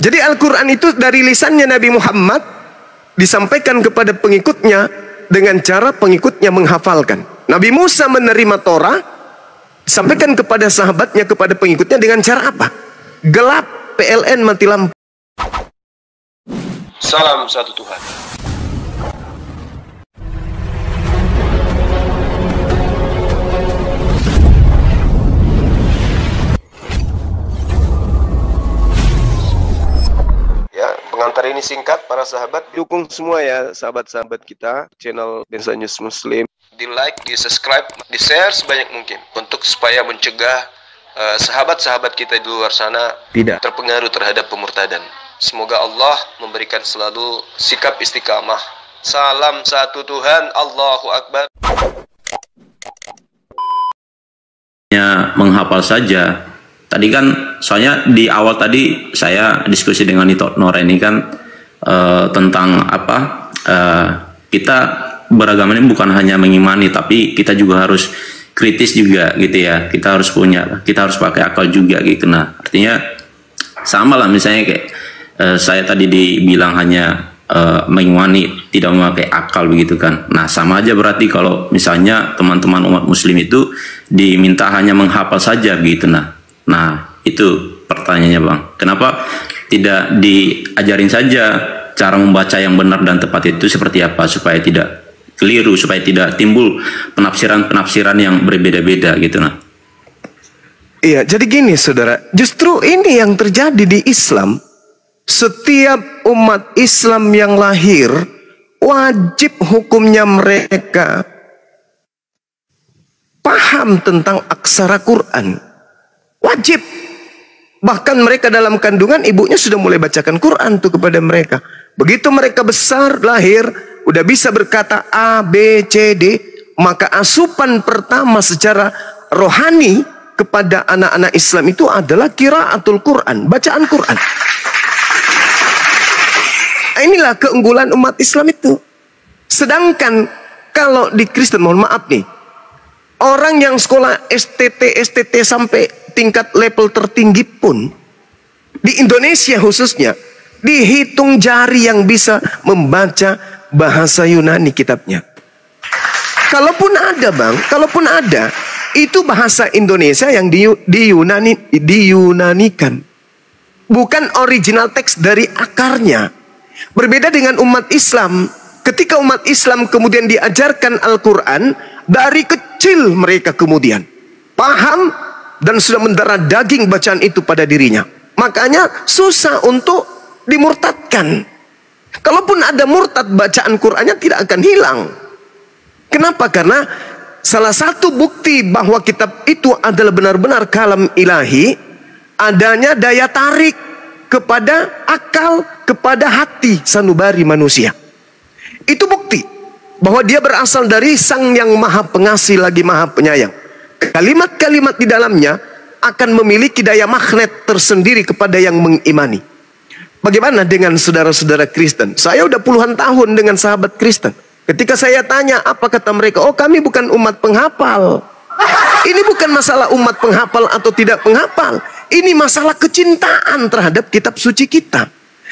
Jadi Al-Quran itu dari lisannya Nabi Muhammad disampaikan kepada pengikutnya dengan cara pengikutnya menghafalkan. Nabi Musa menerima Torah, disampaikan kepada sahabatnya, kepada pengikutnya dengan cara apa? Gelap, PLN mati lampu. Salam satu Tuhan. Pengantar ini singkat, para sahabat. Dukung semua ya sahabat-sahabat kita, channel Densa News Muslim. Di like, di subscribe, di share sebanyak mungkin. Untuk supaya mencegah sahabat-sahabat kita di luar sana tidak terpengaruh terhadap pemurtadan. Semoga Allah memberikan selalu sikap istiqamah. Salam satu Tuhan, Allahu Akbar. Menghafal saja. Tadi kan soalnya di awal tadi saya diskusi dengan Nito Nora ini kan tentang apa, kita beragama ini bukan hanya mengimani, tapi kita juga harus kritis juga gitu ya. Kita harus pakai akal juga gitu. Nah artinya sama lah, misalnya kayak saya tadi dibilang hanya mengimani, tidak memakai akal begitu kan. Nah sama aja berarti kalau misalnya teman-teman umat muslim itu diminta hanya menghafal saja gitu. Nah itu pertanyaannya Bang, kenapa tidak diajarin saja cara membaca yang benar dan tepat itu seperti apa, supaya tidak keliru, supaya tidak timbul penafsiran-penafsiran yang berbeda-beda gitu. Nah iya, jadi gini saudara, justru ini yang terjadi di Islam. Setiap umat Islam yang lahir wajib hukumnya mereka paham tentang aksara Quran. Wajib. Bahkan mereka dalam kandungan ibunya sudah mulai bacakan Quran tuh kepada mereka. Begitu mereka besar, lahir, udah bisa berkata A, B, C, D, maka asupan pertama secara rohani kepada anak-anak Islam itu adalah qiraatul Quran, bacaan Quran. Inilah keunggulan umat Islam itu. Sedangkan kalau di Kristen, mohon maaf nih, orang yang sekolah STT sampai tingkat level tertinggi pun di Indonesia khususnya dihitung jari yang bisa membaca bahasa Yunani kitabnya. Kalaupun ada Bang, kalaupun ada, itu bahasa Indonesia yang diyunanikan, bukan original teks dari akarnya. Berbeda dengan umat Islam. Ketika umat Islam kemudian diajarkan Al-Quran, dari kecil mereka kemudian paham dan sudah mendarah daging bacaan itu pada dirinya. Makanya susah untuk dimurtadkan. Kalaupun ada murtad, bacaan Qur'annya tidak akan hilang. Kenapa? Karena salah satu bukti bahwa kitab itu adalah benar-benar kalam ilahi, adanya daya tarik kepada akal, kepada hati sanubari manusia. Itu bukti bahwa dia berasal dari Sang yang Maha Pengasih lagi Maha Penyayang. Kalimat-kalimat di dalamnya akan memiliki daya magnet tersendiri kepada yang mengimani. Bagaimana dengan saudara-saudara Kristen? Saya udah puluhan tahun dengan sahabat Kristen. Ketika saya tanya, apa kata mereka? Oh, kami bukan umat penghafal. Ini bukan masalah umat penghafal atau tidak penghafal. Ini masalah kecintaan terhadap kitab suci kita.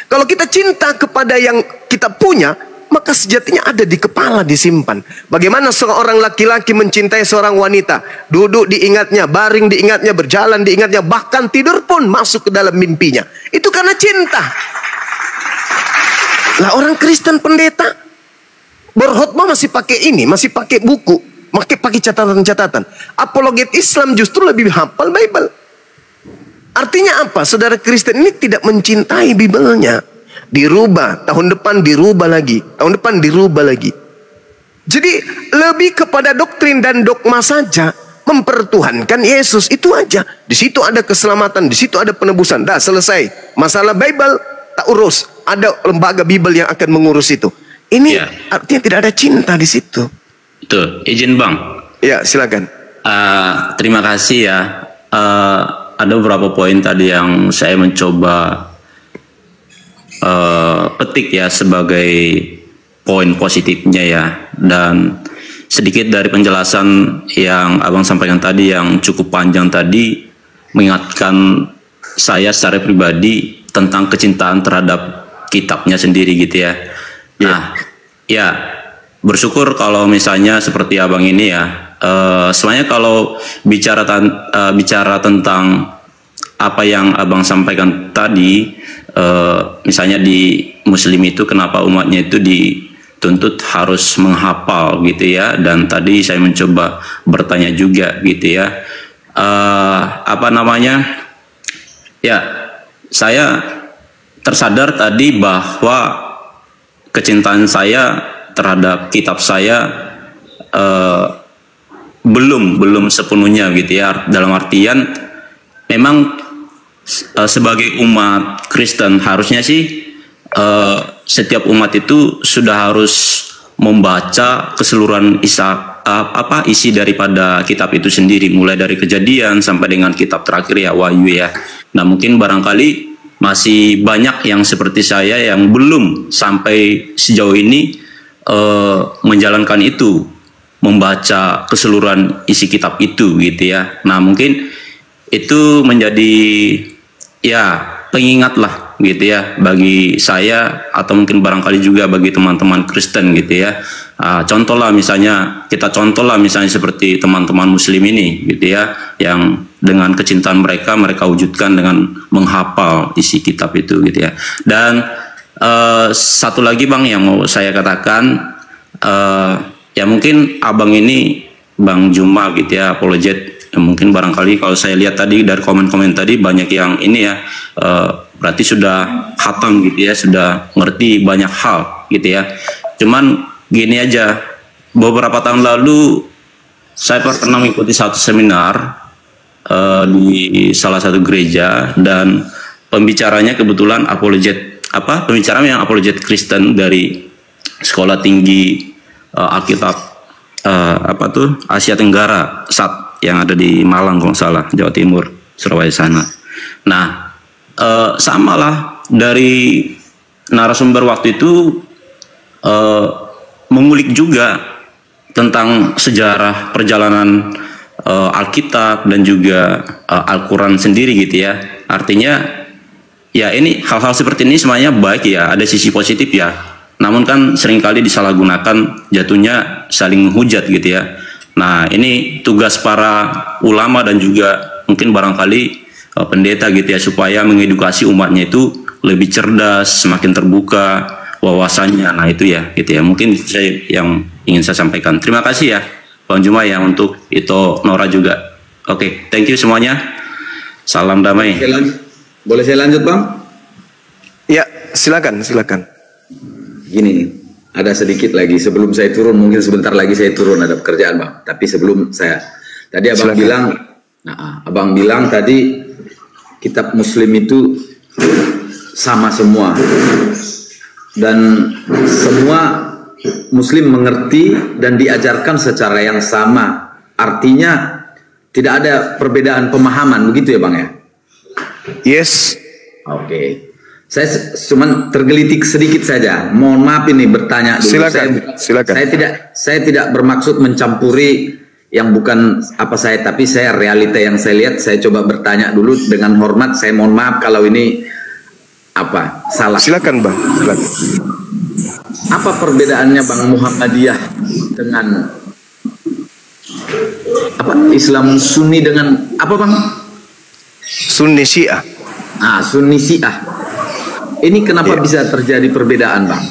Kalau kita cinta kepada yang kita punya, maka sejatinya ada di kepala, disimpan. Bagaimana seorang laki-laki mencintai seorang wanita, duduk diingatnya, baring diingatnya, berjalan diingatnya, bahkan tidur pun masuk ke dalam mimpinya. Itu karena cinta. Lah orang Kristen pendeta berkhotbah masih pakai ini, masih pakai buku, pakai catatan-catatan. Apologet Islam justru lebih hafal Bible. Artinya apa? Saudara Kristen ini tidak mencintai Bible-nya. Dirubah, tahun depan dirubah lagi, tahun depan dirubah lagi. Jadi lebih kepada doktrin dan dogma saja, mempertuhankan Yesus itu aja. Di situ ada keselamatan, di situ ada penebusan. Dah selesai. Masalah Bible tak urus. Ada lembaga Bible yang akan mengurus itu. Ini ya, artinya tidak ada cinta di situ. Itu izin Bang. Ya silakan. Terima kasih ya. Ada beberapa poin tadi yang saya mencoba petik ya sebagai poin positifnya ya, dan sedikit dari penjelasan yang Abang sampaikan tadi yang cukup panjang tadi mengingatkan saya secara pribadi tentang kecintaan terhadap kitabnya sendiri gitu ya. Nah, ya bersyukur kalau misalnya seperti abang ini ya. Sebenarnya kalau bicara tentang apa yang abang sampaikan tadi, misalnya di Muslim itu kenapa umatnya itu dituntut harus menghafal gitu ya, dan tadi saya mencoba bertanya juga gitu ya, apa namanya ya, saya tersadar tadi bahwa kecintaan saya terhadap kitab saya belum sepenuhnya gitu ya, dalam artian memang sebagai umat Kristen harusnya sih setiap umat itu sudah harus membaca keseluruhan isi daripada kitab itu sendiri, mulai dari Kejadian sampai dengan kitab terakhir ya, Wahyu ya. Nah, mungkin barangkali masih banyak yang seperti saya yang belum sampai sejauh ini menjalankan itu, membaca keseluruhan isi kitab itu gitu ya. Nah, mungkin itu menjadi ya pengingat lah gitu ya bagi saya, atau mungkin barangkali juga bagi teman-teman Kristen gitu ya. Contohlah misalnya seperti teman-teman Muslim ini gitu ya, yang dengan kecintaan mereka wujudkan dengan menghafal isi kitab itu gitu ya. Dan satu lagi Bang yang mau saya katakan, ya mungkin abang ini Bang Juma gitu ya, apologet, mungkin barangkali kalau saya lihat tadi dari komen-komen tadi banyak yang ini ya, berarti sudah khatam gitu ya, sudah ngerti banyak hal gitu ya. Cuman gini aja, beberapa tahun lalu saya pernah mengikuti satu seminar di salah satu gereja, dan pembicaranya kebetulan pembicara yang apologet Kristen dari Sekolah Tinggi Alkitab Asia Tenggara SAT yang ada di Malang kalau nggak salah, Jawa Timur, Surabaya sana. Nah, samalah dari narasumber waktu itu mengulik juga tentang sejarah perjalanan Alkitab dan juga Al-Quran sendiri gitu ya. Artinya ya ini hal-hal seperti ini semuanya baik ya, ada sisi positif ya. Namun kan seringkali disalahgunakan, jatuhnya saling menghujat gitu ya. Nah, ini tugas para ulama dan juga mungkin barangkali pendeta gitu ya, supaya mengedukasi umatnya itu lebih cerdas, semakin terbuka wawasannya. Nah, itu ya gitu ya. Mungkin saya yang ingin saya sampaikan. Terima kasih ya Bang Juma ya, untuk itu Nora juga. Oke, thank you semuanya. Salam damai. Boleh saya lanjut Bang? Ya, silakan. Gini, ada sedikit lagi sebelum saya turun, mungkin sebentar lagi saya turun, ada pekerjaan Bang. Tapi sebelum saya, tadi Abang bilang tadi kitab Muslim itu sama semua, dan semua Muslim mengerti dan diajarkan secara yang sama. Artinya tidak ada perbedaan pemahaman, begitu ya Bang ya? Yes. Oke. Saya cuma tergelitik sedikit saja. Mohon maaf ini bertanya dulu. Silakan. Saya tidak bermaksud mencampuri yang bukan apa saya, tapi saya realita yang saya lihat, saya coba bertanya dulu dengan hormat. Saya mohon maaf kalau ini salah. Silakan Bang. Silakan. Apa perbedaannya Bang Muhammadiyah dengan Islam Sunni dengan apa Bang? Sunni Syiah. Sunni Syiah. Ini kenapa bisa terjadi perbedaan Bang?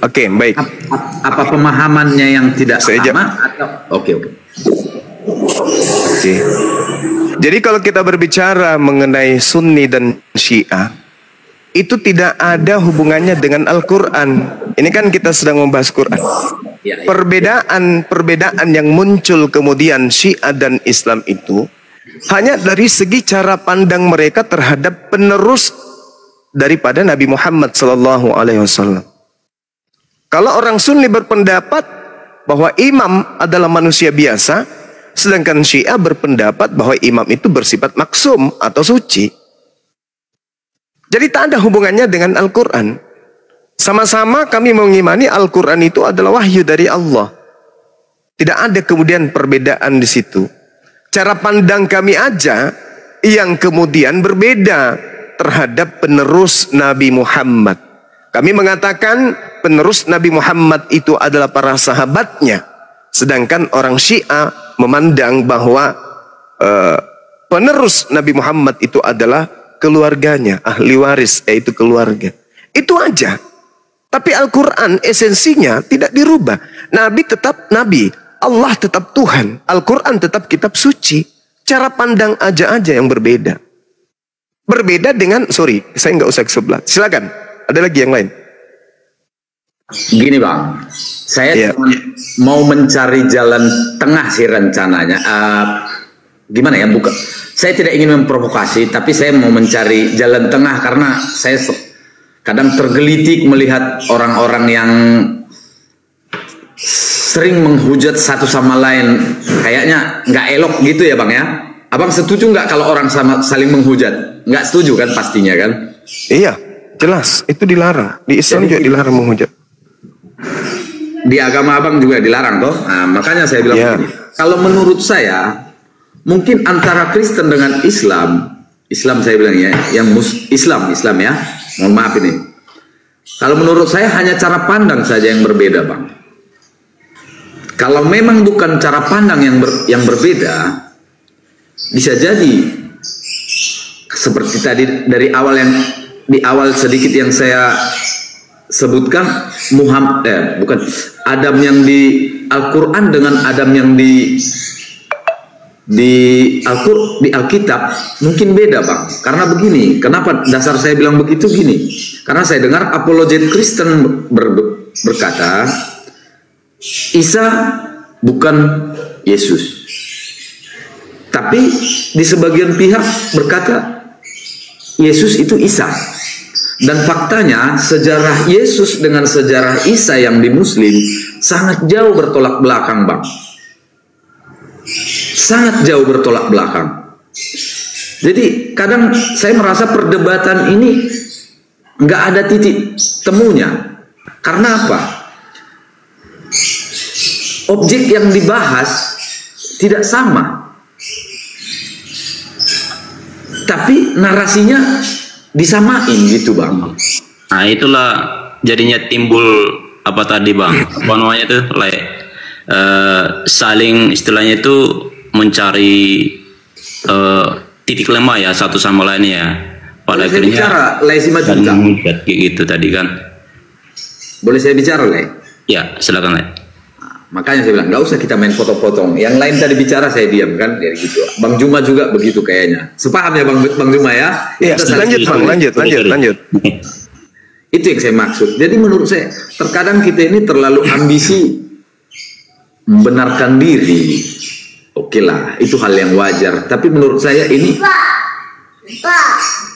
Oke, baik. Apa pemahamannya yang tidak sama? Oke. Jadi kalau kita berbicara mengenai Sunni dan Syiah, itu tidak ada hubungannya dengan Al-Quran. Ini kan kita sedang membahas Quran. Perbedaan yang muncul kemudian Syiah dan Islam itu hanya dari segi cara pandang mereka terhadap penerus daripada Nabi Muhammad SAW. Kalau orang Sunni berpendapat bahwa imam adalah manusia biasa, sedangkan Syiah berpendapat bahwa imam itu bersifat maksum atau suci. Jadi tak ada hubungannya dengan Al-Quran. Sama-sama kami mengimani Al-Quran itu adalah wahyu dari Allah. Tidak ada kemudian perbedaan di situ. Cara pandang kami aja yang kemudian berbeda terhadap penerus Nabi Muhammad. Kami mengatakan penerus Nabi Muhammad itu adalah para sahabatnya. Sedangkan orang Syiah memandang bahwa penerus Nabi Muhammad itu adalah keluarganya, ahli waris, yaitu keluarga. Itu aja. Tapi Al-Quran esensinya tidak dirubah. Nabi tetap Nabi, Allah tetap Tuhan, Al-Quran tetap kitab suci. Cara pandang aja yang berbeda. Berbeda dengan, sorry, saya nggak usah ke sebelah. Silakan, ada lagi yang lain. Gini Bang, saya mau mencari jalan tengah sih rencananya. Gimana ya, bukan? Saya tidak ingin memprovokasi, tapi saya mau mencari jalan tengah karena saya kadang tergelitik melihat orang-orang yang sering menghujat satu sama lain, kayaknya nggak elok gitu ya Bang ya. Abang setuju nggak kalau orang saling menghujat? Nggak setuju kan pastinya kan? Iya, jelas itu dilarang. Di Islam juga dilarang menghujat. Di agama Abang juga dilarang toh. Nah, makanya saya bilang begini. Kalau menurut saya, mungkin antara Kristen dengan Islam saya bilang ya, yang Islam ya. Mohon maaf ini. Kalau menurut saya hanya cara pandang saja yang berbeda Bang. Kalau memang bukan cara pandang yang berbeda, bisa jadi seperti tadi di awal sedikit yang saya sebutkan, Adam yang di Al-Quran dengan Adam yang di Alkitab mungkin beda Bang. Karena begini, kenapa dasar saya bilang begitu gini? Karena saya dengar apologet Kristen berkata Isa bukan Yesus, tapi di sebagian pihak berkata Yesus itu Isa. Dan faktanya sejarah Yesus dengan sejarah Isa yang di Muslim sangat jauh bertolak belakang Bang. Sangat jauh bertolak belakang. Jadi kadang saya merasa perdebatan ini nggak ada titik temunya. Karena apa? Objek yang dibahas tidak sama, tapi narasinya disamain gitu Bang. Nah itulah jadinya timbul apa tadi Bang, apa namanya tuh, saling istilahnya itu mencari titik lemah ya satu sama lain ya. Pada akhirnya menghujat gitu tadi kan. Boleh saya bicara Le? Ya silakan Le. Makanya saya bilang nggak usah kita main potong-potong. Yang lain tadi bicara saya diam kan, ya gitu. Bang Juma juga begitu kayaknya. Sepaham ya Bang Juma ya? Iya. Lanjut. Itu yang saya maksud. Jadi menurut saya terkadang kita ini terlalu ambisi membenarkan diri. Oke lah, itu hal yang wajar. Tapi menurut saya ini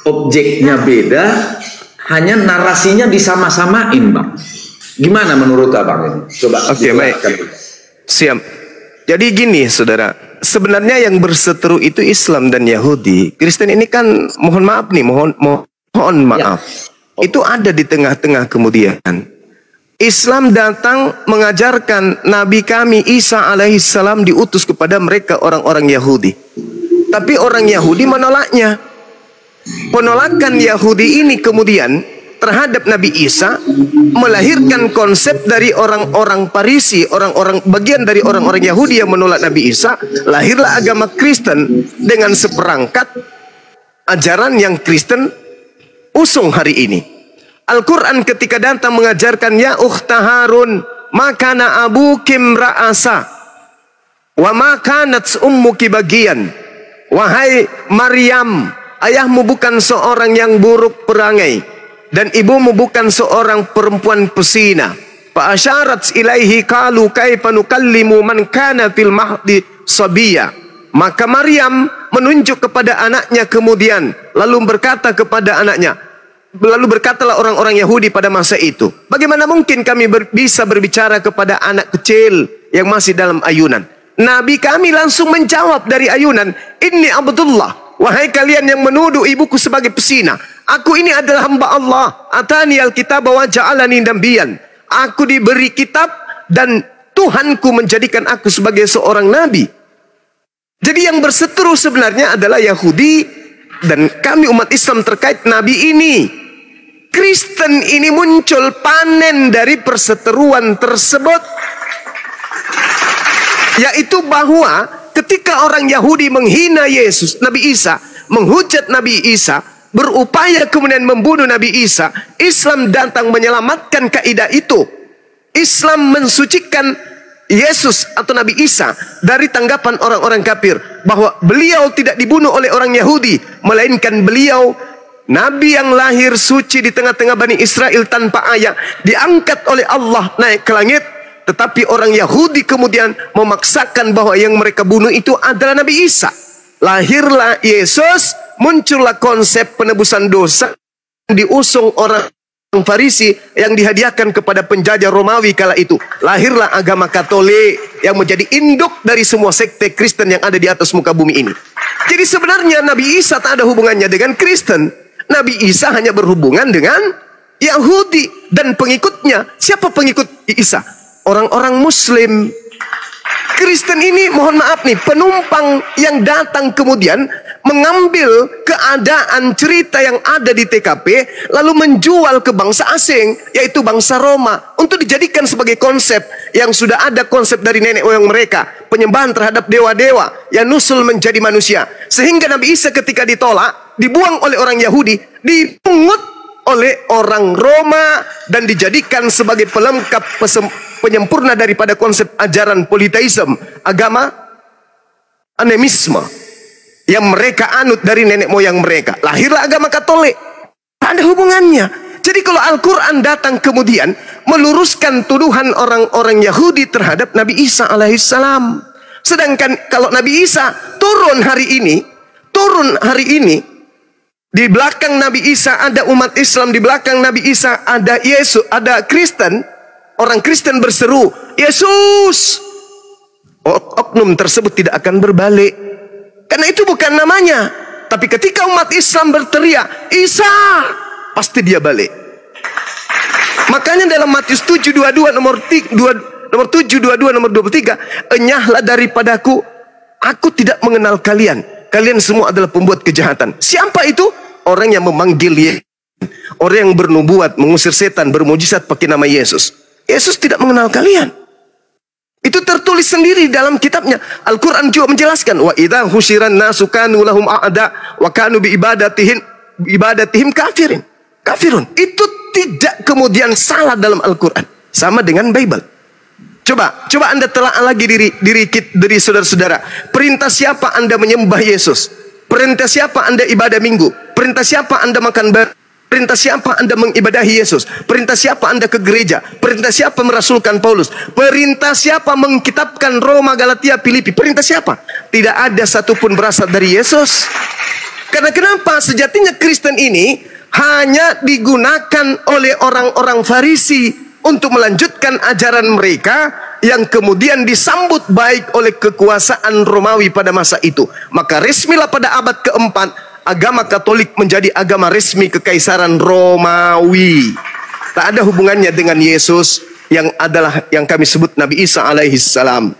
objeknya beda, hanya narasinya disama-samain Bang. Gimana menurut Abang ini? Coba. Oke, baik. Siap. Jadi gini, saudara. Sebenarnya yang berseteru itu Islam dan Yahudi. Kristen ini kan, mohon maaf nih, mohon maaf. Ya. Itu ada di tengah-tengah kemudian. Islam datang mengajarkan Nabi kami Isa alaihissalam diutus kepada mereka orang-orang Yahudi. Tapi orang Yahudi menolaknya. Penolakan Yahudi ini kemudian terhadap Nabi Isa melahirkan konsep dari orang-orang Parisi, orang-orang bagian dari orang-orang Yahudi yang menolak Nabi Isa. Lahirlah agama Kristen dengan seperangkat ajaran yang Kristen usung hari ini. Al-Quran ketika datang mengajarkan ya ukhta Harun makana abukim ra'asa wa makanat ummuki bagian. Wahai Maryam, ayahmu bukan seorang yang buruk perangai dan ibumu bukan seorang perempuan pesina. Fa asyarat ilaihi qalu kaifa nukallimu man kana fil mahdi sabiya. Maka Maryam menunjuk kepada anaknya kemudian lalu berkata kepada anaknya, lalu berkatalah orang-orang Yahudi pada masa itu, bagaimana mungkin kami bisa berbicara kepada anak kecil yang masih dalam ayunan? Nabi kami langsung menjawab dari ayunan, inni Abdullah, wahai kalian yang menuduh ibuku sebagai pesina, aku ini adalah hamba Allah. Atani alkitab wa ja'alani nabiyyan. Aku diberi kitab dan Tuhanku menjadikan aku sebagai seorang nabi. Jadi yang berseteru sebenarnya adalah Yahudi dan kami umat Islam terkait Nabi ini. Kristen ini muncul panen dari perseteruan tersebut, yaitu bahwa ketika orang Yahudi menghina Yesus, Nabi Isa, menghujat Nabi Isa, berupaya kemudian membunuh Nabi Isa, Islam datang menyelamatkan kaidah itu. Islam mensucikan Yesus atau Nabi Isa dari tanggapan orang-orang kafir bahwa beliau tidak dibunuh oleh orang Yahudi, melainkan beliau Nabi yang lahir suci di tengah-tengah Bani Israel tanpa ayah, diangkat oleh Allah naik ke langit. Tetapi orang Yahudi kemudian memaksakan bahwa yang mereka bunuh itu adalah Nabi Isa. Lahirlah Yesus, muncullah konsep penebusan dosa diusung orang Farisi yang dihadiahkan kepada penjajah Romawi kala itu. Lahirlah agama Katolik yang menjadi induk dari semua sekte Kristen yang ada di atas muka bumi ini. Jadi sebenarnya Nabi Isa tak ada hubungannya dengan Kristen. Nabi Isa hanya berhubungan dengan Yahudi dan pengikutnya. Siapa pengikut Isa? Orang-orang Muslim. Kristen ini, mohon maaf nih, penumpang yang datang kemudian mengambil keadaan cerita yang ada di TKP lalu menjual ke bangsa asing, yaitu bangsa Roma, untuk dijadikan sebagai konsep yang sudah ada konsep dari nenek moyang mereka, penyembahan terhadap dewa-dewa yang nusul menjadi manusia. Sehingga Nabi Isa ketika ditolak, dibuang oleh orang Yahudi, dipungut oleh orang Roma dan dijadikan sebagai pelengkap penyempurna daripada konsep ajaran politeisme, agama animisme yang mereka anut dari nenek moyang mereka. Lahirlah agama Katolik. Tak ada hubungannya. Jadi kalau Al-Quran datang kemudian meluruskan tuduhan orang-orang Yahudi terhadap Nabi Isa alaihissalam. Sedangkan kalau Nabi Isa turun hari ini, di belakang Nabi Isa ada umat Islam, di belakang Nabi Isa ada Yesus, ada Kristen. Orang Kristen berseru, Yesus. Oknum tersebut tidak akan berbalik, karena itu bukan namanya. Tapi ketika umat Islam berteriak, Isa, pasti dia balik. Makanya dalam Matius 7:22 nomor 7:22 nomor 23, enyahlah daripadaku, aku tidak mengenal kalian. Kalian semua adalah pembuat kejahatan. Siapa itu? Orang yang memanggil Yesus, orang yang bernubuat, mengusir setan, bermujizat pakai nama Yesus. Yesus tidak mengenal kalian. Itu tertulis sendiri dalam kitabnya. Al-Quran juga menjelaskan, wa idza husyiran nasu kanu lahum a'da wa kanu bi ibadatihim kafirun. Itu tidak kemudian salah dalam Al-Quran. Sama dengan Bible. Coba Anda telaah lagi diri saudara-saudara. Perintah siapa Anda menyembah Yesus? Perintah siapa Anda ibadah minggu? Perintah siapa Anda makan bar? Perintah siapa Anda mengibadahi Yesus? Perintah siapa Anda ke gereja? Perintah siapa merasulkan Paulus? Perintah siapa mengkitabkan Roma, Galatia, Filipi? Perintah siapa? Tidak ada satupun berasal dari Yesus. Karena kenapa? Sejatinya Kristen ini hanya digunakan oleh orang-orang Farisi untuk melanjutkan ajaran mereka yang kemudian disambut baik oleh kekuasaan Romawi pada masa itu. Maka resmilah pada abad keempat agama Katolik menjadi agama resmi kekaisaran Romawi. Tak ada hubungannya dengan Yesus yang adalah yang kami sebut Nabi Isa alaihissalam.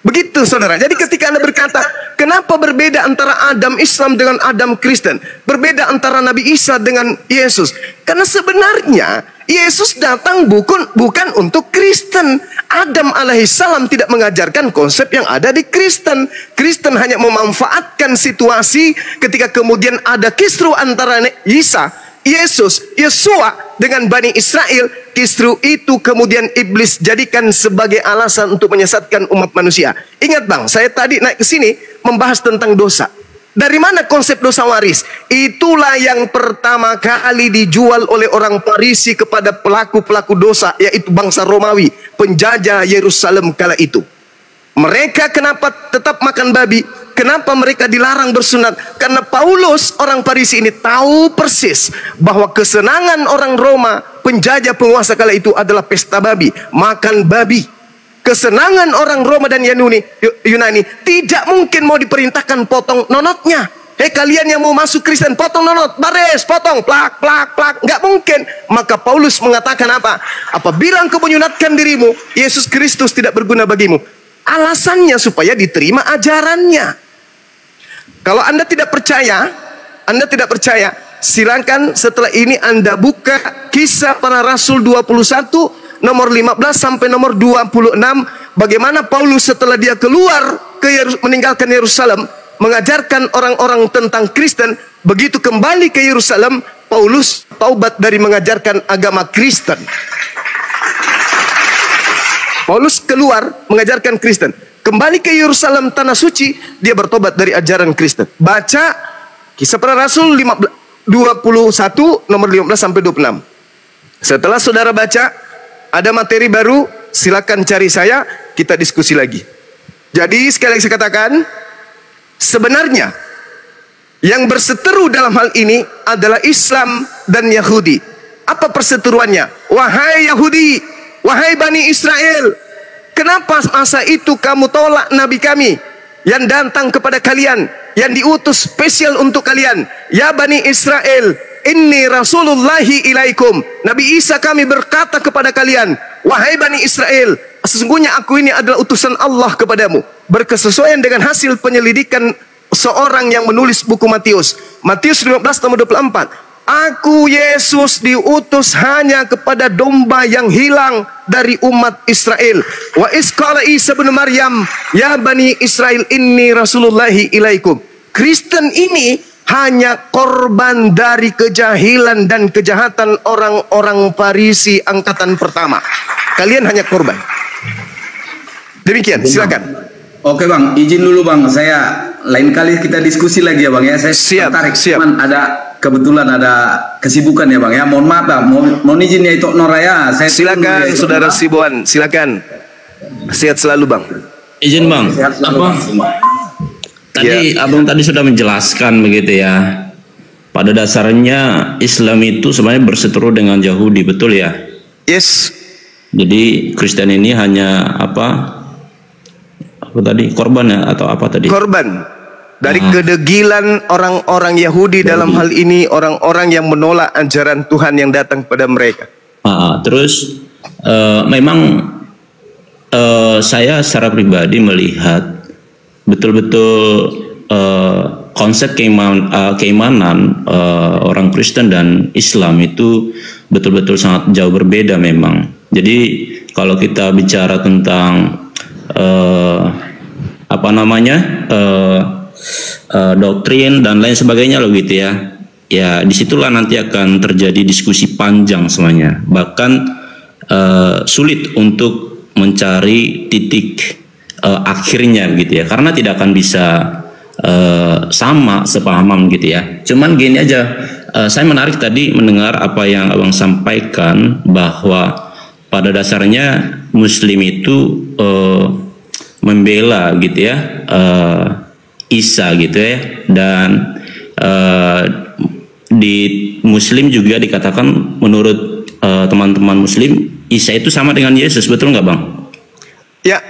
Begitu saudara. Jadi ketika Anda berkata, kenapa berbeda antara Adam Islam dengan Adam Kristen? Berbeda antara Nabi Isa dengan Yesus? Karena sebenarnya Yesus datang bukan untuk Kristen. Adam alaihissalam tidak mengajarkan konsep yang ada di Kristen. Kristen hanya memanfaatkan situasi ketika kemudian ada kisru antara Isa, Yesus, Yesua dengan Bani Israel. Kisru itu kemudian iblis jadikan sebagai alasan untuk menyesatkan umat manusia. Ingat bang, saya tadi naik ke sini membahas tentang dosa. Dari mana konsep dosa waris? Itulah yang pertama kali dijual oleh orang Farisi kepada pelaku-pelaku dosa, yaitu bangsa Romawi, penjajah Yerusalem kala itu. Mereka kenapa tetap makan babi? Kenapa mereka dilarang bersunat? Karena Paulus, orang Farisi ini, tahu persis bahwa kesenangan orang Roma, penjajah penguasa kala itu, adalah pesta babi, makan babi. Kesenangan orang Roma dan Yunani tidak mungkin mau diperintahkan potong nonotnya. Hei kalian yang mau masuk Kristen, potong nonot, baris, potong, plak, plak, plak. Nggak mungkin. Maka Paulus mengatakan apa? Apabila engkau menyunatkan dirimu, Yesus Kristus tidak berguna bagimu. Alasannya supaya diterima ajarannya. Kalau Anda tidak percaya, Anda tidak percaya? Silakan setelah ini Anda buka Kisah Para Rasul 21 nomor 15 sampai nomor 26, bagaimana Paulus setelah dia keluar meninggalkan Yerusalem mengajarkan orang-orang tentang Kristen. Begitu kembali ke Yerusalem, Paulus taubat dari mengajarkan agama Kristen. Paulus keluar mengajarkan Kristen, kembali ke Yerusalem tanah suci, dia bertobat dari ajaran Kristen. Baca Kisah Para Rasul 21 nomor 15 sampai 26. Setelah saudara baca, ada materi baru, silakan cari saya, kita diskusi lagi. Jadi sekali lagi saya katakan, sebenarnya yang berseteru dalam hal ini adalah Islam dan Yahudi. Apa perseteruannya? Wahai Yahudi, wahai Bani Israel, kenapa masa itu kamu tolak Nabi kami yang datang kepada kalian, yang diutus spesial untuk kalian? Ya Bani Israel, inni rasulullahi ilaikum. Nabi Isa kami berkata kepada kalian, wahai Bani Israel, sesungguhnya aku ini adalah utusan Allah kepadamu. Berkesesuaian dengan hasil penyelidikan seorang yang menulis buku Matius. Matius 15 nomor 24. Aku Yesus diutus hanya kepada domba yang hilang dari umat Israel. Wa isqala Isa bin Maryam, ya Bani Israel, inni rasulullahi ilaikum. Kristen ini hanya korban dari kejahilan dan kejahatan orang-orang Farisi angkatan pertama. Kalian hanya korban. Demikian, silakan. Oke Bang, izin dulu Bang, saya lain kali kita diskusi lagi ya Bang ya. Saya tertarik, cuman kebetulan ada kesibukan ya Bang ya. Mohon maaf Bang, mohon izin ya itu Noraya. Saya silakan ya, Saudara Sibuan, silakan. Sehat selalu Bang. Izin Bang, tadi Abang tadi sudah menjelaskan begitu ya. Pada dasarnya Islam itu sebenarnya berseteru dengan Yahudi, betul ya? Yes. Jadi Kristen ini hanya apa tadi, korban ya, atau apa tadi? Korban dari kedegilan orang-orang Yahudi dalam hal ini, orang-orang yang menolak ajaran Tuhan yang datang kepada mereka. Terus memang saya secara pribadi melihat betul-betul konsep keimanan orang Kristen dan Islam itu betul-betul sangat jauh berbeda memang. Jadi kalau kita bicara tentang doktrin dan lain sebagainya loh gitu ya. Ya disitulah nanti akan terjadi diskusi panjang semuanya. Bahkan sulit untuk mencari titik akhirnya gitu ya. Karena tidak akan bisa sama sepahaman gitu ya. Cuman gini aja, saya menarik tadi mendengar apa yang Abang sampaikan bahwa pada dasarnya Muslim itu membela gitu ya Isa gitu ya, dan di Muslim juga dikatakan menurut teman-teman Muslim Isa itu sama dengan Yesus, betul nggak Bang? Ya.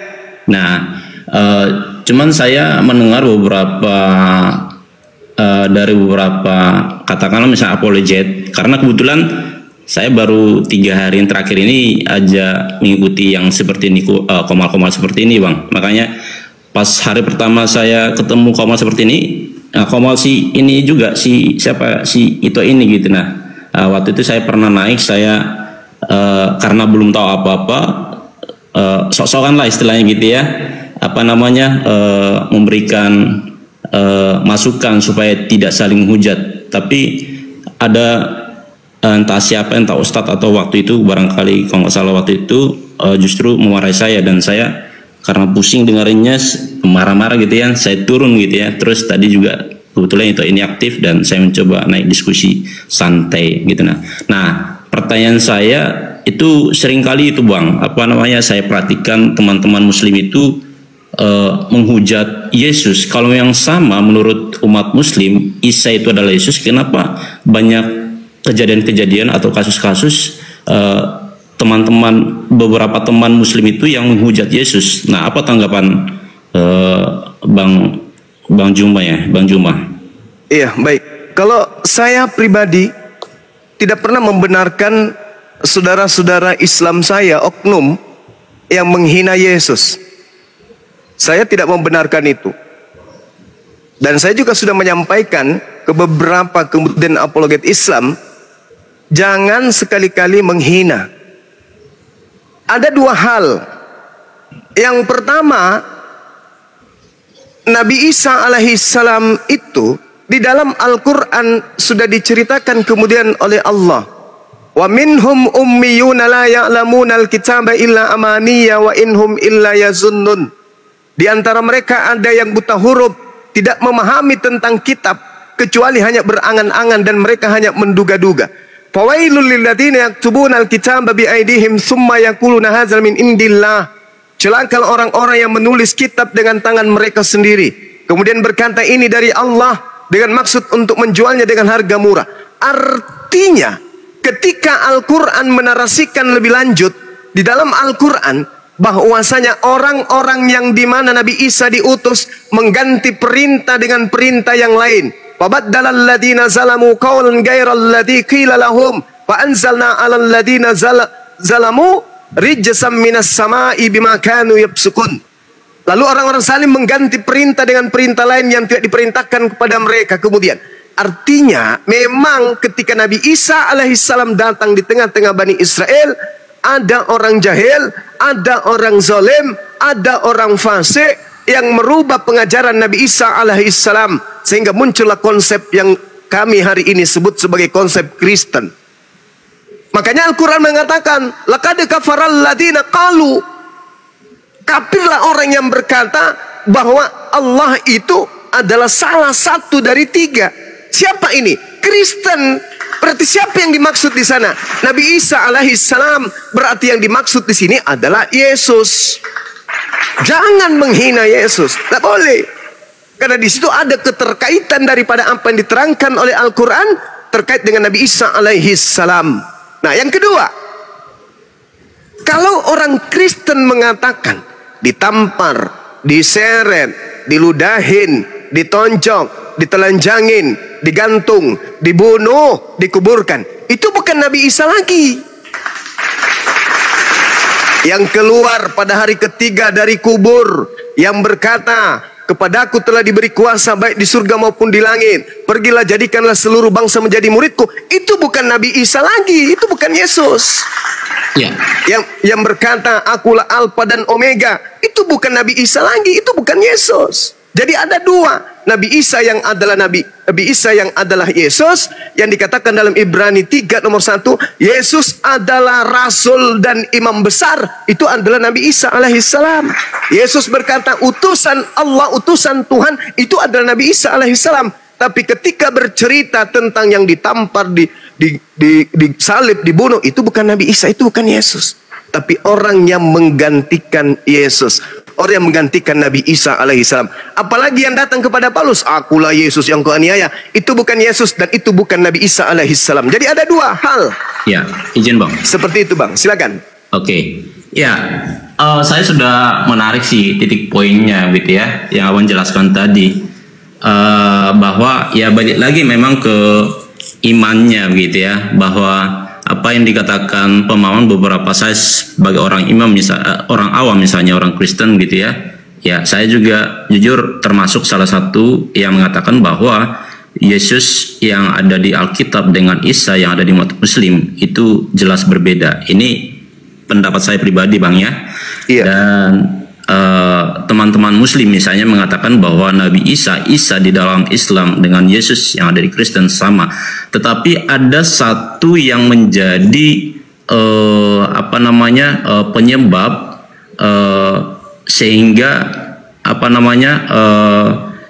Nah, cuman saya mendengar beberapa dari beberapa katakanlah misalnya apologet, karena kebetulan saya baru 3 hari yang terakhir ini aja mengikuti yang seperti ini, komal-komal seperti ini Bang. Makanya pas hari pertama saya ketemu komal seperti ini, komal si ini juga si siapa si itu ini gitu. Nah, waktu itu saya pernah naik, saya karena belum tahu apa-apa, sok-sokan lah istilahnya gitu ya, memberikan masukan supaya tidak saling menghujat. Tapi ada entah siapa, entah ustadz atau waktu itu barangkali kalau nggak salah waktu itu justru memarahi saya, dan saya karena pusing dengerinnya marah-marah gitu ya, saya turun gitu ya. Terus tadi juga kebetulan itu ini aktif dan saya mencoba naik diskusi santai gitu. Nah pertanyaan saya itu seringkali itu Bang, saya perhatikan teman-teman Muslim itu menghujat Yesus. Kalau yang sama menurut umat Muslim Isa itu adalah Yesus, kenapa banyak kejadian-kejadian atau kasus-kasus teman-teman, beberapa teman Muslim itu yang menghujat Yesus? Nah, apa tanggapan Bang Juma ya, Bang Juma? Iya, baik. Kalau saya pribadi tidak pernah membenarkan saudara-saudara Islam saya oknum yang menghina Yesus. Saya tidak membenarkan itu. Dan saya juga sudah menyampaikan ke beberapa kemudian apologet Islam, jangan sekali-kali menghina. Ada dua hal. Yang pertama, Nabi Isa alaihissalam itu di dalam Al-Quran sudah diceritakan kemudian oleh Allah. Wa minhum ummiyuna la ya'lamuna al-kitaba illa amaniya wa inhum illa yazunnun. Di antara mereka ada yang buta huruf, tidak memahami tentang kitab kecuali hanya berangan-angan dan mereka hanya menduga-duga. Fawailul lil ladzina yaktubuna al-kitaba bi aydihim tsumma yaquluna hadzal min indillah. Celaka orang-orang yang menulis kitab dengan tangan mereka sendiri, kemudian berkata ini dari Allah dengan maksud untuk menjualnya dengan harga murah. Artinya, ketika Al-Quran menarasikan lebih lanjut di dalam Al-Quran bahwasanya orang-orang yang dimana Nabi Isa diutus mengganti perintah dengan perintah yang lain. Fabaddala alladziina zalamu qawlan ghairal ladzi qila lahum fa anzalna 'alal ladziina zalamu rijsam minas sama'i bima kanu yafsukun. Lalu orang-orang saling mengganti perintah dengan perintah lain yang tidak diperintahkan kepada mereka. Kemudian artinya memang ketika Nabi Isa alaihissalam datang di tengah-tengah Bani Israel, ada orang jahil, ada orang zalim, ada orang fasik yang merubah pengajaran Nabi Isa alaihissalam, sehingga muncullah konsep yang kami hari ini sebut sebagai konsep Kristen. Makanya Al-Quran mengatakan, laqad kafaral ladzina qalu, kafirlah orang yang berkata bahwa Allah itu adalah salah satu dari tiga. Siapa ini? Kristen. Berarti siapa yang dimaksud di sana? Nabi Isa alaihissalam. Berarti yang dimaksud di sini adalah Yesus. Jangan menghina Yesus, tidak boleh. Karena di situ ada keterkaitan daripada apa yang diterangkan oleh Al-Quran terkait dengan Nabi Isa alaihissalam. Nah, yang kedua, kalau orang Kristen mengatakan ditampar, diseret, diludahin, ditonjok, ditelanjangin, digantung, dibunuh, dikuburkan, itu bukan Nabi Isa lagi. Yang keluar pada hari ketiga dari kubur, yang berkata, kepadaku telah diberi kuasa baik di surga maupun di langit. Pergilah jadikanlah seluruh bangsa menjadi muridku. Itu bukan Nabi Isa lagi. Itu bukan Yesus. Ya. Yang berkata akulah Alfa dan Omega. Itu bukan Nabi Isa lagi. Itu bukan Yesus. Jadi ada dua. Nabi Isa yang adalah Nabi Isa yang adalah Yesus, yang dikatakan dalam Ibrani 3 nomor 1, Yesus adalah rasul dan imam besar. Itu adalah Nabi Isa alaihissalam. Yesus berkata utusan Allah, utusan Tuhan, itu adalah Nabi Isa alaihissalam. Tapi ketika bercerita tentang yang ditampar, disalib, dibunuh, itu bukan Nabi Isa, itu bukan Yesus. Tapi orang yang menggantikan Yesus, orang yang menggantikan Nabi Isa alaihissalam. Apalagi yang datang kepada Paulus, akulah Yesus yang kau aniaya. Itu bukan Yesus dan itu bukan Nabi Isa alaihissalam. Jadi ada dua hal. Ya, izin Bang. Seperti itu Bang, silakan. Oke. Ya, saya sudah menarik sih titik poinnya gitu ya, yang Abang jelaskan tadi. Bahwa ya balik lagi memang ke imannya gitu ya, bahwa apa yang dikatakan pemahaman beberapa saya sebagai orang imam, orang awam misalnya orang Kristen gitu ya, ya saya juga jujur termasuk salah satu yang mengatakan bahwa Yesus yang ada di Alkitab dengan Isa yang ada di umat Muslim itu jelas berbeda. Ini pendapat saya pribadi Bang ya. Iya. Dan teman-teman Muslim misalnya mengatakan bahwa Nabi Isa di dalam Islam dengan Yesus yang ada di Kristen sama. Tetapi ada satu yang menjadi penyebab sehingga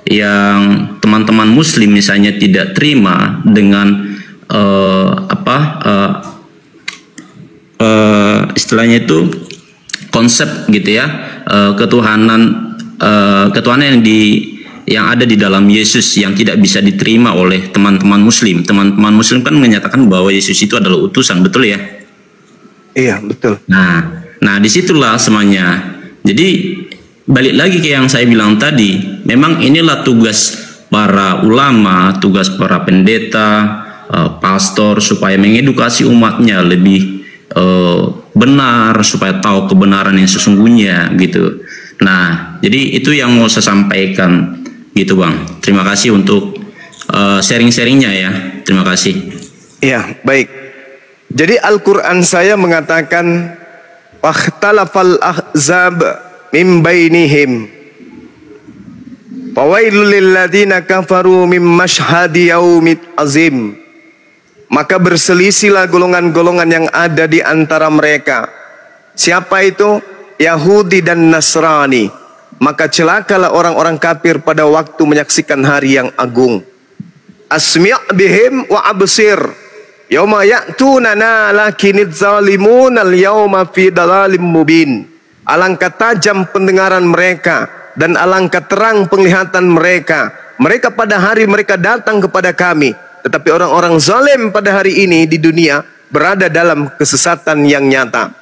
yang teman-teman Muslim misalnya tidak terima dengan istilahnya itu konsep gitu ya, ketuhanan yang ada di dalam Yesus yang tidak bisa diterima oleh teman-teman Muslim. Teman-teman Muslim kan menyatakan bahwa Yesus itu adalah utusan, betul ya? Iya, betul. Nah disitulah semuanya. Jadi balik lagi ke yang saya bilang tadi, memang inilah tugas para ulama, tugas para pendeta, pastor supaya mengedukasi umatnya lebih benar, supaya tahu kebenaran yang sesungguhnya gitu. Nah, jadi itu yang mau saya sampaikan gitu Bang. Terima kasih untuk sharing-sharingnya ya. Terima kasih. Ya, baik. Jadi Al-Quran saya mengatakan wahtalafal ahzab min bainihim fawailul lilladzina kafaru min masyhadi yaumid azim. Maka berselisihlah golongan-golongan yang ada di antara mereka. Siapa itu? Yahudi dan Nasrani. Maka celakalah orang-orang kafir pada waktu menyaksikan hari yang agung. Asmi' bihim wa absir yauma ya'tunana lakinidz zalimun al-yauma fi dalalim mubin. Alangkah tajam pendengaran mereka dan alangkah terang penglihatan mereka. Mereka pada hari mereka datang kepada kami, tetapi orang-orang zalim pada hari ini di dunia berada dalam kesesatan yang nyata.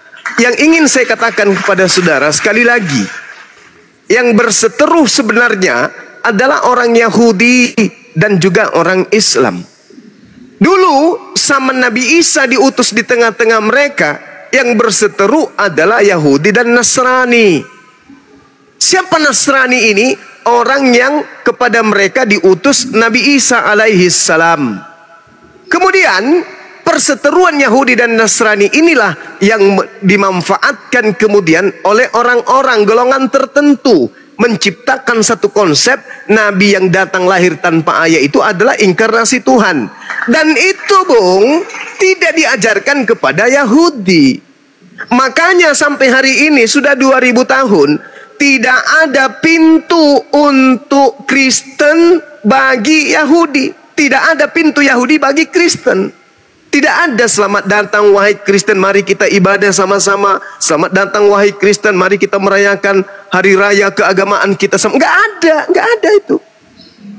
Yang ingin saya katakan kepada saudara sekali lagi, yang berseteru sebenarnya adalah orang Yahudi dan juga orang Islam. Dulu zaman Nabi Isa diutus di tengah-tengah mereka, yang berseteru adalah Yahudi dan Nasrani. Siapa Nasrani ini? Orang yang kepada mereka diutus Nabi Isa alaihi salam. Kemudian perseteruan Yahudi dan Nasrani inilah yang dimanfaatkan kemudian oleh orang-orang golongan tertentu, menciptakan satu konsep Nabi yang datang lahir tanpa ayah itu adalah inkarnasi Tuhan. Dan itu Bung tidak diajarkan kepada Yahudi. Makanya sampai hari ini sudah 2000 tahun tidak ada pintu untuk Kristen bagi Yahudi. Tidak ada pintu Yahudi bagi Kristen. Tidak ada selamat datang wahai Kristen, mari kita ibadah sama-sama. Selamat datang wahai Kristen, mari kita merayakan hari raya keagamaan kita sama. Nggak ada itu.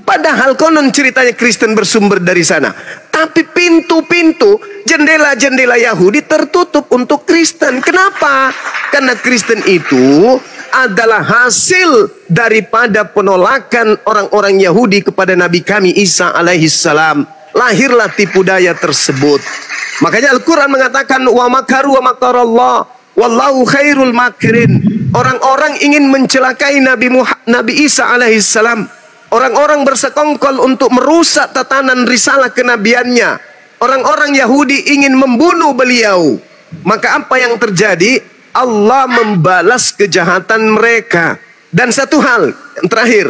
Padahal konon ceritanya Kristen bersumber dari sana. Tapi pintu-pintu, jendela-jendela Yahudi tertutup untuk Kristen. Kenapa? Karena Kristen itu adalah hasil daripada penolakan orang-orang Yahudi kepada Nabi kami Isa alaihi salam. Lahirlah tipu daya tersebut. Makanya Al-Quran mengatakan wa makaru wa makarallah wallahu khairul makirin. Orang-orang ingin mencelakai Nabi Isa alaihi salam. Orang-orang bersekongkol untuk merusak tatanan risalah kenabiannya. Orang-orang Yahudi ingin membunuh beliau. Maka apa yang terjadi? Allah membalas kejahatan mereka. Dan satu hal yang terakhir,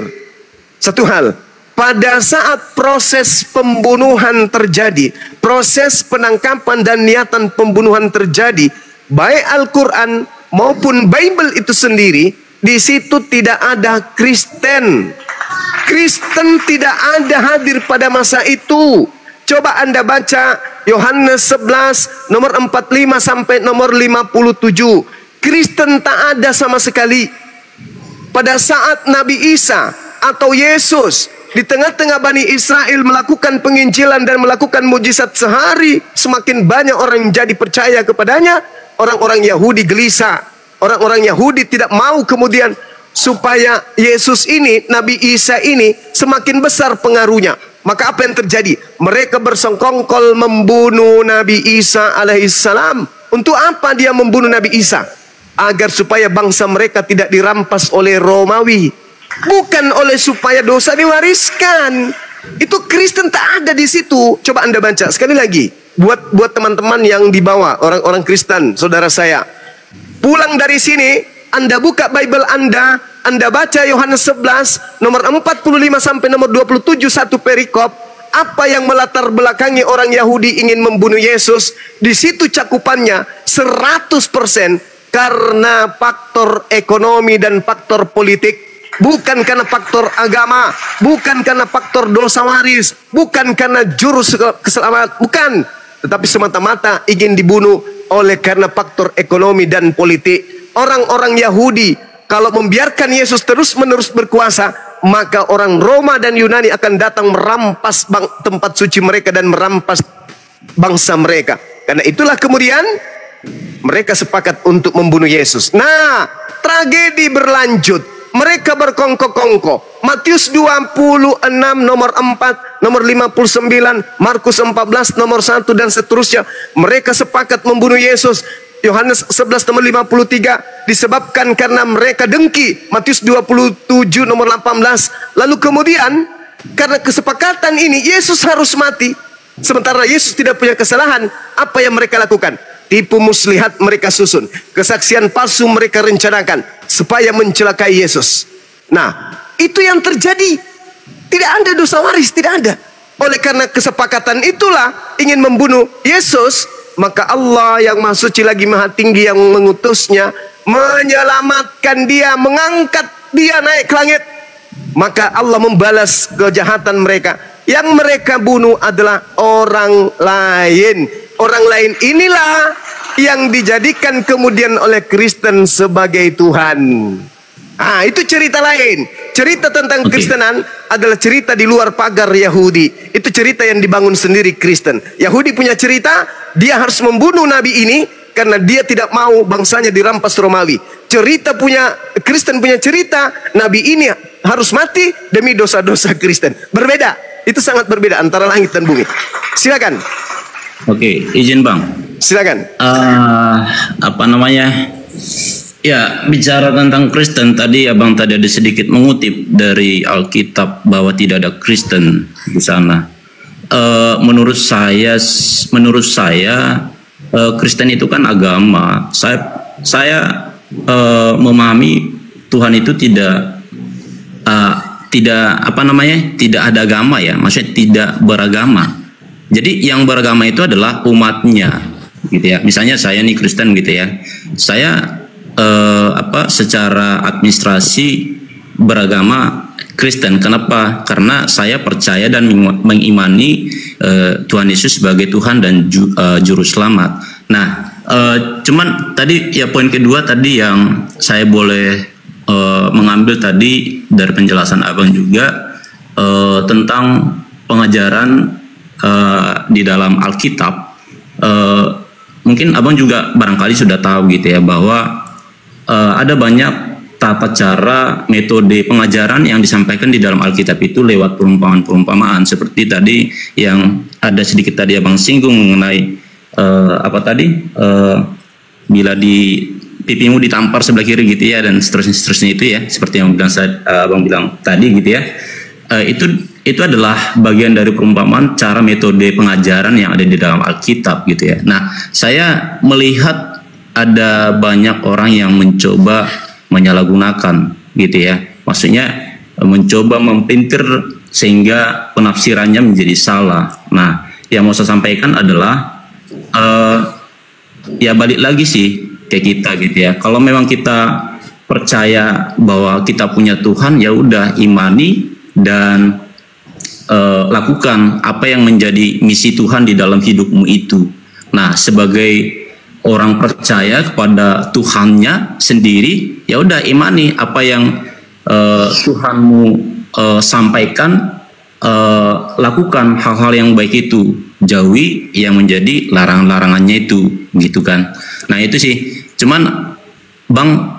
pada saat proses pembunuhan terjadi, proses penangkapan dan niatan pembunuhan terjadi, baik Al-Quran maupun Bible itu sendiri, di situ tidak ada Kristen. Kristen tidak ada hadir pada masa itu. Coba Anda baca Yohanes 11 nomor 45 sampai nomor 57. Kristen tak ada sama sekali. Pada saat Nabi Isa atau Yesus di tengah-tengah Bani Israel melakukan penginjilan dan melakukan mujizat sehari, semakin banyak orang yang jadi percaya kepadanya. Orang-orang Yahudi gelisah. Orang-orang Yahudi tidak mau kemudian supaya Yesus ini, Nabi Isa ini semakin besar pengaruhnya. Maka apa yang terjadi? Mereka bersengkongkol membunuh Nabi Isa alaihissalam. Untuk apa dia membunuh Nabi Isa? Agar supaya bangsa mereka tidak dirampas oleh Romawi. Bukan oleh supaya dosa diwariskan. Itu Kristen tak ada di situ. Coba Anda baca sekali lagi. Buat teman-teman yang di bawah, orang-orang Kristen, saudara saya. Pulang dari sini, Anda buka Bible Anda baca Yohanes 11 nomor 45 sampai nomor 27 satu perikop. Apa yang melatar belakangi orang Yahudi ingin membunuh Yesus? Di situ cakupannya 100% karena faktor ekonomi dan faktor politik. Bukan karena faktor agama, bukan karena faktor dosa waris, bukan karena jurus keselamatan, bukan. Tetapi semata-mata ingin dibunuh oleh karena faktor ekonomi dan politik. Orang-orang Yahudi kalau membiarkan Yesus terus-menerus berkuasa, maka orang Roma dan Yunani akan datang merampas tempat suci mereka dan merampas bangsa mereka. Karena itulah kemudian mereka sepakat untuk membunuh Yesus. Nah, tragedi berlanjut. Mereka berkongko-kongko. Matius 26 nomor 4, nomor 59, Markus 14 nomor 1 dan seterusnya. Mereka sepakat membunuh Yesus. Yohanes 11 nomor 53 disebabkan karena mereka dengki. Matius 27 nomor 18. Lalu kemudian karena kesepakatan ini Yesus harus mati. Sementara Yesus tidak punya kesalahan. Apa yang mereka lakukan? Tipu muslihat mereka susun, kesaksian palsu mereka rencanakan supaya mencelakai Yesus. Nah, itu yang terjadi. Tidak ada dosa waris, tidak ada. Oleh karena kesepakatan itulah ingin membunuh Yesus, maka Allah yang Maha Suci lagi Maha Tinggi yang mengutusnya menyelamatkan dia, mengangkat dia naik ke langit. Maka Allah membalas kejahatan mereka. Yang mereka bunuh adalah orang lain. Orang lain inilah yang dijadikan kemudian oleh Kristen sebagai Tuhan. Ah, itu cerita lain. Cerita tentang Kristenan adalah cerita di luar pagar Yahudi. Itu cerita yang dibangun sendiri Kristen. Yahudi punya cerita, dia harus membunuh nabi ini karena dia tidak mau bangsanya dirampas Romawi. Kristen punya cerita, nabi ini harus mati demi dosa-dosa Kristen. Berbeda. Itu sangat berbeda antara langit dan bumi. Silakan. Oke, izin Bang. Silakan. Ya, bicara tentang Kristen tadi Abang tadi ada sedikit mengutip dari Alkitab bahwa tidak ada Kristen di sana. Menurut saya Kristen itu kan agama. Saya memahami Tuhan itu tidak ada agama ya, maksudnya tidak beragama. Jadi yang beragama itu adalah umatnya, gitu ya. Misalnya saya nih Kristen gitu ya, saya secara administrasi beragama Kristen. Kenapa? Karena saya percaya dan mengimani Tuhan Yesus sebagai Tuhan dan Juru Selamat. Nah, cuman tadi ya poin kedua tadi yang saya boleh mengambil tadi dari penjelasan Abang juga tentang pengajaran di dalam Alkitab. Mungkin Abang juga barangkali sudah tahu gitu ya bahwa ada banyak tata cara metode pengajaran yang disampaikan di dalam Alkitab itu lewat perumpamaan-perumpamaan seperti tadi yang ada sedikit tadi Abang singgung mengenai bila di pipimu ditampar sebelah kiri gitu ya dan seterusnya itu ya, seperti yang Abang bilang tadi gitu ya. Itu adalah bagian dari perumpamaan cara metode pengajaran yang ada di dalam Alkitab gitu ya. Nah, saya melihat ada banyak orang yang mencoba menyalahgunakan gitu ya. Maksudnya mencoba mempintir sehingga penafsirannya menjadi salah. Nah, yang mau saya sampaikan adalah ya balik lagi sih kayak kita gitu ya. Kalau memang kita percaya bahwa kita punya Tuhan, ya udah imani dan lakukan apa yang menjadi misi Tuhan di dalam hidupmu itu. Nah, sebagai orang percaya kepada Tuhannya sendiri, ya udah imani apa yang Tuhanmu sampaikan, lakukan hal-hal yang baik itu, jauhi yang menjadi larangan-larangannya itu, gitu kan. Nah itu sih. Cuman Bang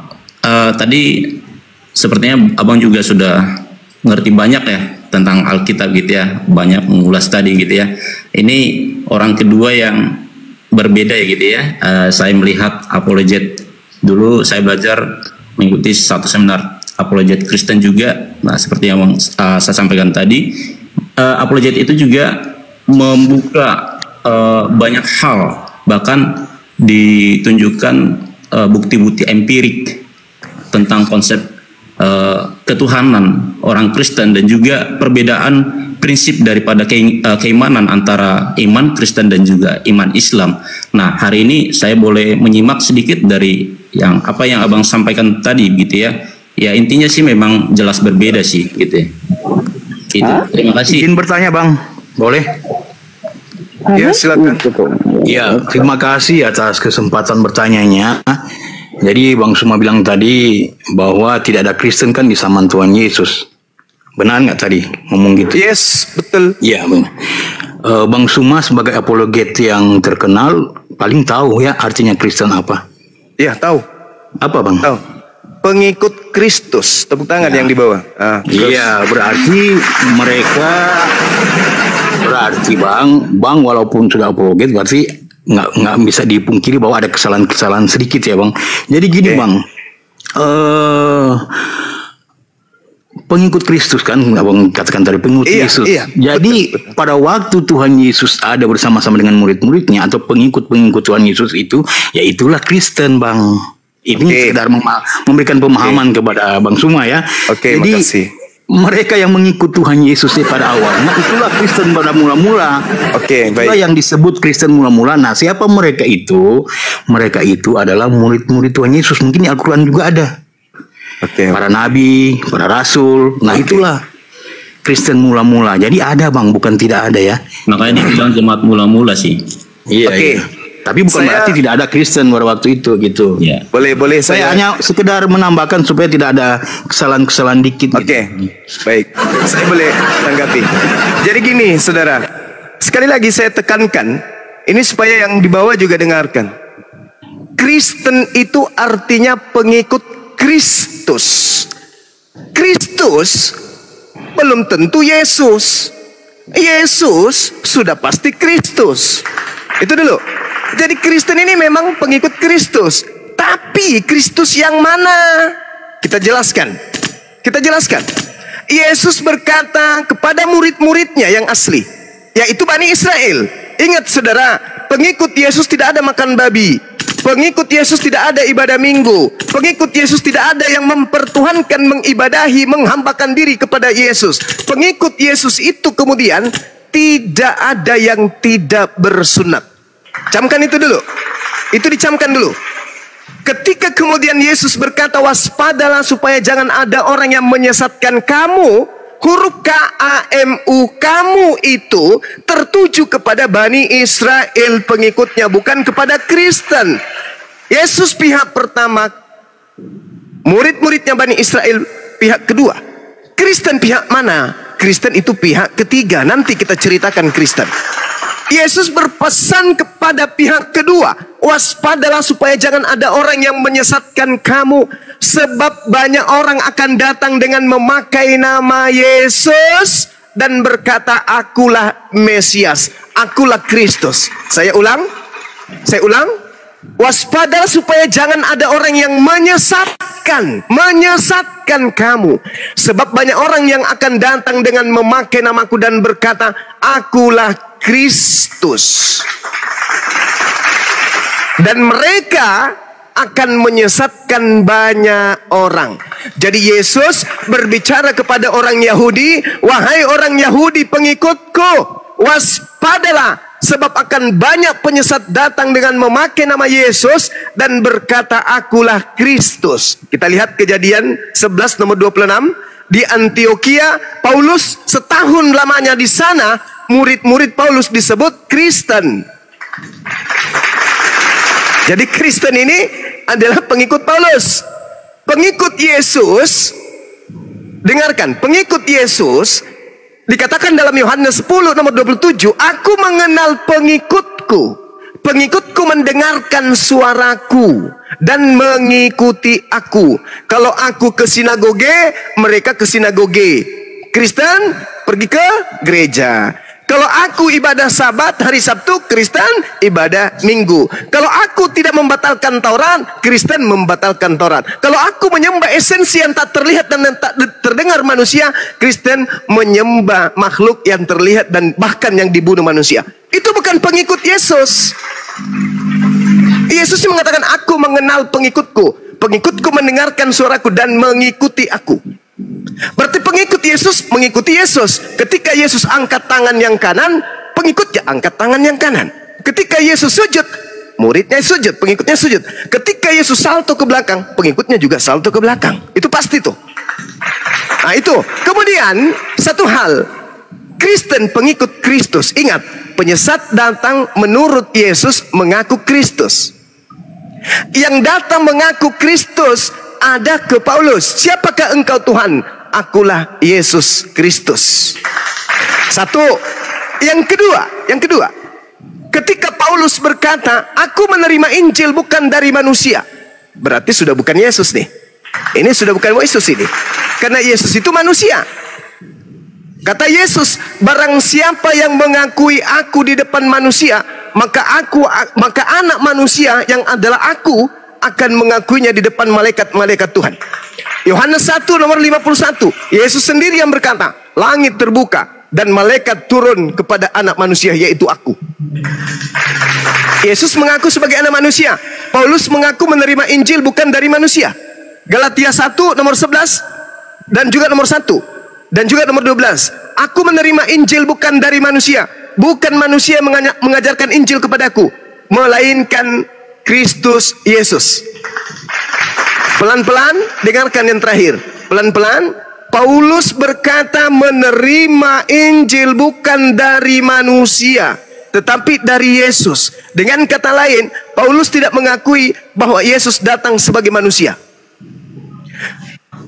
tadi sepertinya Abang juga sudah ngerti banyak ya tentang Alkitab gitu ya, banyak mengulas tadi gitu ya. Ini orang kedua yang berbeda ya gitu ya. Saya melihat apologet, dulu saya belajar mengikuti satu seminar apologet Kristen juga. Nah seperti yang saya sampaikan tadi, apologet itu juga membuka banyak hal, bahkan ditunjukkan bukti-bukti empirik tentang konsep ketuhanan orang Kristen dan juga perbedaan prinsip daripada keimanan antara iman Kristen dan juga iman Islam. Nah, hari ini saya boleh menyimak sedikit dari yang Abang sampaikan tadi gitu ya. Ya intinya sih memang jelas berbeda sih gitu ya. Gitu. Terima kasih. Izin bertanya Bang, boleh? Ya silakan. Ya, terima kasih atas kesempatan bertanyanya. Jadi Bang Suma bilang tadi bahwa tidak ada Kristen kan di zaman Tuhan Yesus. Benar nggak tadi ngomong gitu? Yes, betul. Iya, benar. Bang Suma sebagai apologet yang terkenal paling tahu ya artinya Kristen apa? Ya, tahu. Apa Bang? Tahu. Pengikut Kristus. Tepuk tangan yang di bawah. Iya, berarti mereka Bang walaupun sudah apologet berarti nggak bisa dipungkiri bahwa ada kesalahan-kesalahan sedikit ya Bang. Jadi gini Bang, pengikut Kristus kan, abang katakan tadi pengikut Yesus. Jadi betul. pada waktu Tuhan Yesus ada bersama-sama dengan murid-muridnya atau pengikut-pengikut Tuhan Yesus itu, ya itulah Kristen, Bang. Ini sekedar memberikan pemahaman kepada Bang Suma ya. Jadi makasih. Mereka yang mengikut Tuhan Yesus pada awalnya itulah Kristen pada mula-mula. Itulah yang disebut Kristen mula-mula. Nah, siapa mereka itu? Mereka itu adalah murid-murid Tuhan Yesus. Mungkin di Al-Quran juga ada. Para nabi, para rasul. Nah, itulah Kristen mula-mula. Jadi ada, Bang, bukan tidak ada ya. Makanya dibilang jemaat mula-mula sih. Iya. Tapi bukan berarti tidak ada Kristen pada waktu itu gitu. Yeah. Boleh Saya hanya sekedar menambahkan supaya tidak ada kesalahan-kesalahan dikit. Baik. Saya boleh tanggapi. Jadi gini, saudara. Sekali lagi saya tekankan, ini supaya yang di bawah juga dengarkan. Kristen itu artinya pengikut Kristus. Kristus belum tentu Yesus. Yesus sudah pasti Kristus. Itu dulu. Jadi Kristen ini memang pengikut Kristus. Tapi Kristus yang mana? Kita jelaskan. Yesus berkata kepada murid-muridnya yang asli, yaitu Bani Israel. Ingat saudara, pengikut Yesus tidak ada makan babi. Pengikut Yesus tidak ada ibadah minggu. Pengikut Yesus tidak ada yang mempertuhankan, mengibadahi, menghambakan diri kepada Yesus. Pengikut Yesus itu kemudian tidak ada yang tidak bersunat. Camkan itu dulu. Itu dicamkan dulu. Ketika kemudian Yesus berkata, waspadalah supaya jangan ada orang yang menyesatkan kamu, huruf KAMU, kamu itu tertuju kepada Bani Israel pengikutnya, bukan kepada Kristen. Yesus pihak pertama, murid-muridnya Bani Israel pihak kedua. Kristen pihak mana? Kristen itu pihak ketiga. Nanti kita ceritakan Kristen. Yesus berpesan kepada pihak kedua, waspadalah supaya jangan ada orang yang menyesatkan kamu, sebab banyak orang akan datang dengan memakai nama Yesus dan berkata, akulah Mesias, akulah Kristus. Saya ulang, waspadalah supaya jangan ada orang yang menyesatkan kamu, sebab banyak orang yang akan datang dengan memakai namaku dan berkata, akulah Kristus, dan mereka akan menyesatkan banyak orang. Jadi Yesus berbicara kepada orang Yahudi, wahai orang Yahudi pengikutku, waspadalah, sebab akan banyak penyesat datang dengan memakai nama Yesus dan berkata, akulah Kristus. Kita lihat Kejadian 11 nomor 26. Di Antioquia, Paulus setahun lamanya di sana, murid-murid Paulus disebut Kristen. Jadi Kristen ini adalah pengikut Paulus. Pengikut Yesus, dengarkan, pengikut Yesus dikatakan dalam Yohanes 10 nomor 27, aku mengenal pengikutku. Pengikutku mendengarkan suaraku dan mengikuti aku. Kalau aku ke sinagoge, mereka ke sinagoge. Kristen pergi ke gereja. Kalau aku ibadah Sabat hari Sabtu, Kristen ibadah Minggu. Kalau aku tidak membatalkan Taurat, Kristen membatalkan Taurat. Kalau aku menyembah esensi yang tak terlihat dan tak terdengar manusia, Kristen menyembah makhluk yang terlihat dan bahkan yang dibunuh manusia. Itu bukan pengikut Yesus. Yesus mengatakan, aku mengenal pengikutku. Pengikutku mendengarkan suaraku dan mengikuti aku. Berarti pengikut Yesus mengikuti Yesus. Ketika Yesus angkat tangan yang kanan, pengikutnya angkat tangan yang kanan. Ketika Yesus sujud, muridnya sujud, pengikutnya sujud. Ketika Yesus salto ke belakang, pengikutnya juga salto ke belakang. Itu pasti tuh. Nah itu. Kemudian satu hal, Kristen pengikut Kristus. Ingat, penyesat datang menurut Yesus mengaku Kristus. Yang datang mengaku Kristus ada ke Paulus. Siapakah engkau Tuhan? Akulah Yesus Kristus. Satu. Yang kedua, ketika Paulus berkata, aku menerima Injil bukan dari manusia, berarti sudah bukan Yesus nih. Ini sudah bukan Yesus ini. Karena Yesus itu manusia. Kata Yesus, barang siapa yang mengakui aku di depan manusia, maka anak manusia yang adalah aku akan mengakuinya di depan malaikat-malaikat Tuhan. Yohanes 1 nomor 51. Yesus sendiri yang berkata, langit terbuka dan malaikat turun kepada anak manusia, yaitu aku. Yesus mengaku sebagai anak manusia. Paulus mengaku menerima Injil bukan dari manusia. Galatia 1 nomor 11 dan juga nomor 1 dan juga nomor 12. Aku menerima Injil bukan dari manusia. Bukan manusia mengajarkan Injil kepadaku, melainkan Kristus Yesus. Pelan-pelan dengarkan yang terakhir. Pelan-pelan. Paulus berkata menerima Injil bukan dari manusia, tetapi dari Yesus. Dengan kata lain, Paulus tidak mengakui bahwa Yesus datang sebagai manusia.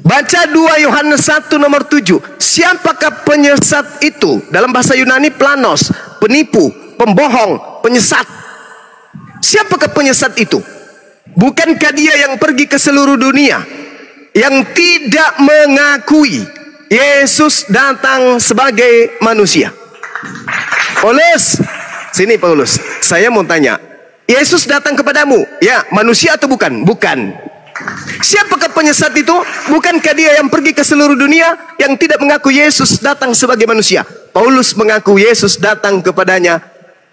Baca 2 Yohanes 1 nomor 7. Siapakah penyesat itu? Dalam bahasa Yunani planos, penipu, pembohong, penyesat. Siapakah penyesat itu? Bukankah dia yang pergi ke seluruh dunia, yang tidak mengakui Yesus datang sebagai manusia? Paulus, sini Paulus, saya mau tanya, Yesus datang kepadamu, ya manusia atau bukan? Bukan. Siapakah penyesat itu? Bukankah dia yang pergi ke seluruh dunia, yang tidak mengaku Yesus datang sebagai manusia? Paulus mengaku Yesus datang kepadanya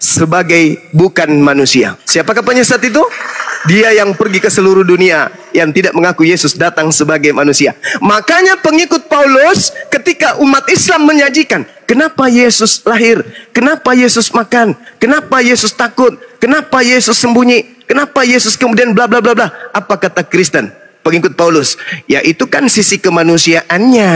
sebagai bukan manusia. Siapakah penyesat itu? Dia yang pergi ke seluruh dunia, yang tidak mengaku Yesus datang sebagai manusia. Makanya pengikut Paulus ketika umat Islam menyajikan, kenapa Yesus lahir? Kenapa Yesus makan? Kenapa Yesus takut? Kenapa Yesus sembunyi? Kenapa Yesus kemudian bla bla bla bla? Apa kata Kristen? Pengikut Paulus, ya itu kan sisi kemanusiaannya.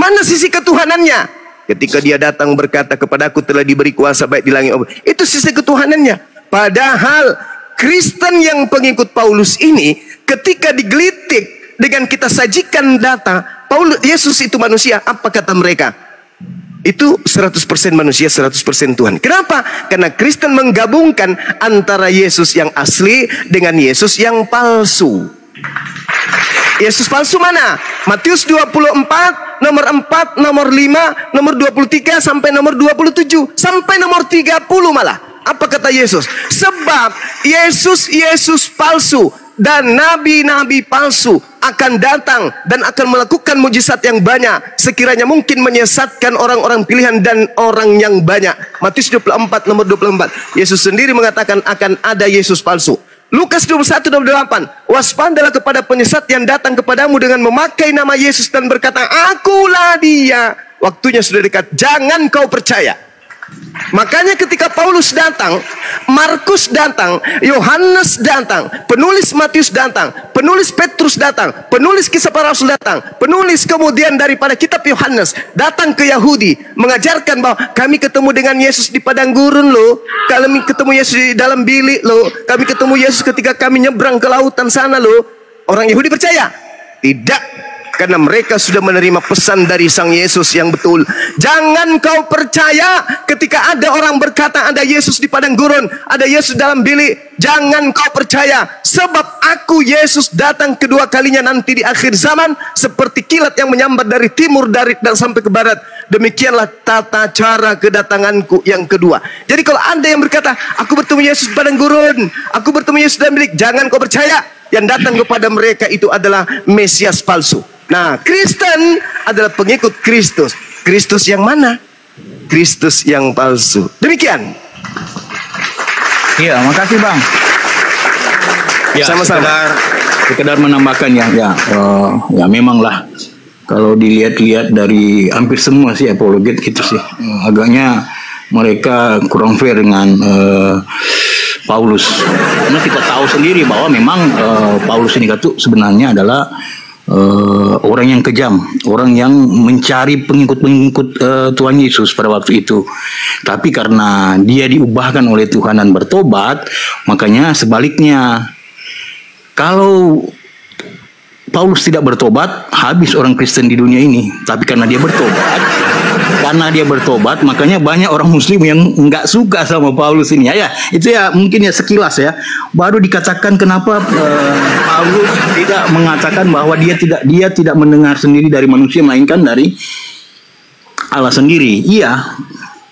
Mana sisi ketuhanannya? Ketika dia datang berkata, kepadaku telah diberi kuasa baik di langit. Itu sisi ketuhanannya. Padahal Kristen yang pengikut Paulus ini, ketika digelitik dengan kita sajikan data Paulus, Yesus itu manusia, apa kata mereka? Itu 100% manusia, 100% Tuhan. Kenapa? Karena Kristen menggabungkan antara Yesus yang asli dengan Yesus yang palsu. Yesus palsu mana? Matius 24 nomor 4, nomor 5, nomor 23 sampai nomor 27 sampai nomor 30 malah. Apa kata Yesus? Sebab Yesus palsu dan nabi-nabi palsu akan datang dan akan melakukan mujizat yang banyak, sekiranya mungkin menyesatkan orang-orang pilihan dan orang yang banyak. Matius 24 nomor 24. Yesus sendiri mengatakan akan ada Yesus palsu. Lukas 21 nomor 8. Waspadalah kepada penyesat yang datang kepadamu dengan memakai nama Yesus dan berkata, akulah dia. Waktunya sudah dekat, jangan kau percaya. Makanya ketika Paulus datang, Markus datang, Yohanes datang, penulis Matius datang, penulis Petrus datang, penulis Kisah Para Rasul datang, penulis kemudian daripada kitab Yohanes datang ke Yahudi, mengajarkan bahwa kami ketemu dengan Yesus di padang gurun loh, kami ketemu Yesus di dalam bilik loh, kami ketemu Yesus ketika kami nyebrang ke lautan sana loh. Orang Yahudi percaya? Tidak. Karena mereka sudah menerima pesan dari Sang Yesus yang betul. Jangan kau percaya ketika ada orang berkata ada Yesus di padang gurun, ada Yesus dalam bilik. Jangan kau percaya. Sebab aku Yesus datang kedua kalinya nanti di akhir zaman, seperti kilat yang menyambar dari timur dan sampai ke barat. Demikianlah tata cara kedatanganku yang kedua. Jadi kalau ada yang berkata aku bertemu Yesus di padang gurun, aku bertemu Yesus dalam bilik, jangan kau percaya. Yang datang kepada mereka itu adalah Mesias palsu. Nah, Kristen adalah pengikut Kristus. Kristus yang mana? Kristus yang palsu. Demikian. Iya, makasih Bang. Ya, sama-sama. Sekedar menambahkan ya memanglah kalau dilihat-lihat dari hampir semua sih apologet gitu sih, agaknya mereka kurang fair dengan Paulus. Karena kita tahu sendiri bahwa memang Paulus ini sebenarnya adalah orang yang kejam, orang yang mencari pengikut-pengikut Tuhan Yesus pada waktu itu. Tapi karena dia diubahkan oleh Tuhan dan bertobat, makanya sebaliknya, kalau Paulus tidak bertobat, habis orang Kristen di dunia ini. Tapi karena dia bertobat, makanya banyak orang Muslim yang nggak suka sama Paulus ini. Ya, itu ya mungkin ya sekilas ya. Baru dikatakan kenapa Paulus tidak mengatakan bahwa dia tidak mendengar sendiri dari manusia, melainkan dari Allah sendiri. Iya,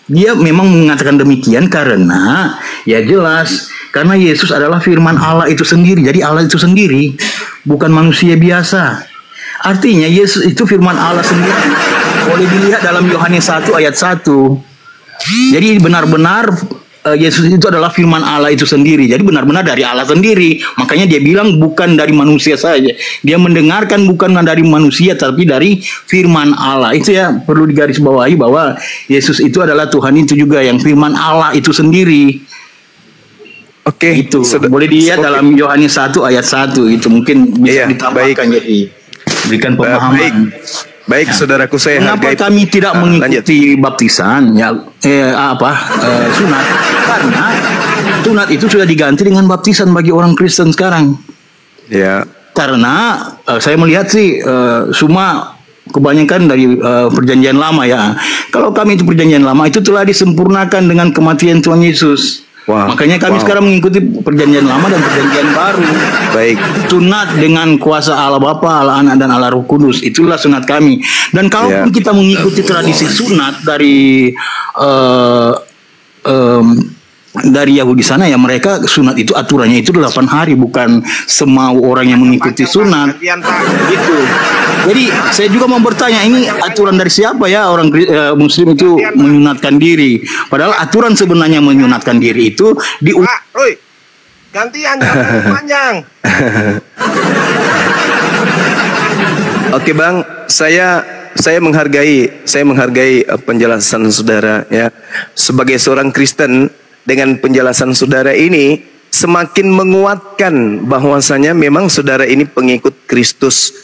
dia memang mengatakan demikian karena ya jelas Karena Yesus adalah firman Allah itu sendiri. Jadi Allah itu sendiri, bukan manusia biasa. Artinya Yesus itu firman Allah sendiri. Boleh dilihat dalam Yohanes 1 ayat 1. Jadi benar-benar Yesus itu adalah firman Allah itu sendiri. Jadi benar-benar dari Allah sendiri. Makanya dia bilang bukan dari manusia saja. Dia mendengarkan bukan dari manusia tapi dari firman Allah. Itu ya perlu digarisbawahi bahwa Yesus itu adalah Tuhan itu juga yang firman Allah itu sendiri. Oke, itu boleh dilihat dalam Yohanes 1 ayat 1. Itu mungkin bisa ditambahkan jadi berikan pemahaman. Baik, saudaraku saya Kenapa hargai. kami tidak mengikuti baptisan ya sunat? Karena sunat itu sudah diganti dengan baptisan bagi orang Kristen sekarang. Ya. Karena saya melihat sih semua kebanyakan dari perjanjian lama ya. Kalau kami itu perjanjian lama itu telah disempurnakan dengan kematian Tuhan Yesus. Wow. Makanya kami sekarang mengikuti perjanjian lama dan perjanjian baru. Baik. Sunat dengan kuasa Allah Bapa, Allah Anak dan Allah Roh Kudus. Itulah sunat kami. Dan kalaupun kita mengikuti tradisi sunat dari Yahudi sana ya, mereka sunat itu aturannya itu 8 hari, bukan semau orang yang mengikuti sunat. Gitu. Jadi saya juga mau bertanya, ini aturan dari siapa ya orang Muslim itu menyunatkan diri? Padahal aturan sebenarnya menyunatkan diri itu gantian panjang. Oke Bang, saya menghargai penjelasan saudara ya. Sebagai seorang Kristen, dengan penjelasan saudara ini semakin menguatkan bahwasanya memang saudara ini pengikut Kristus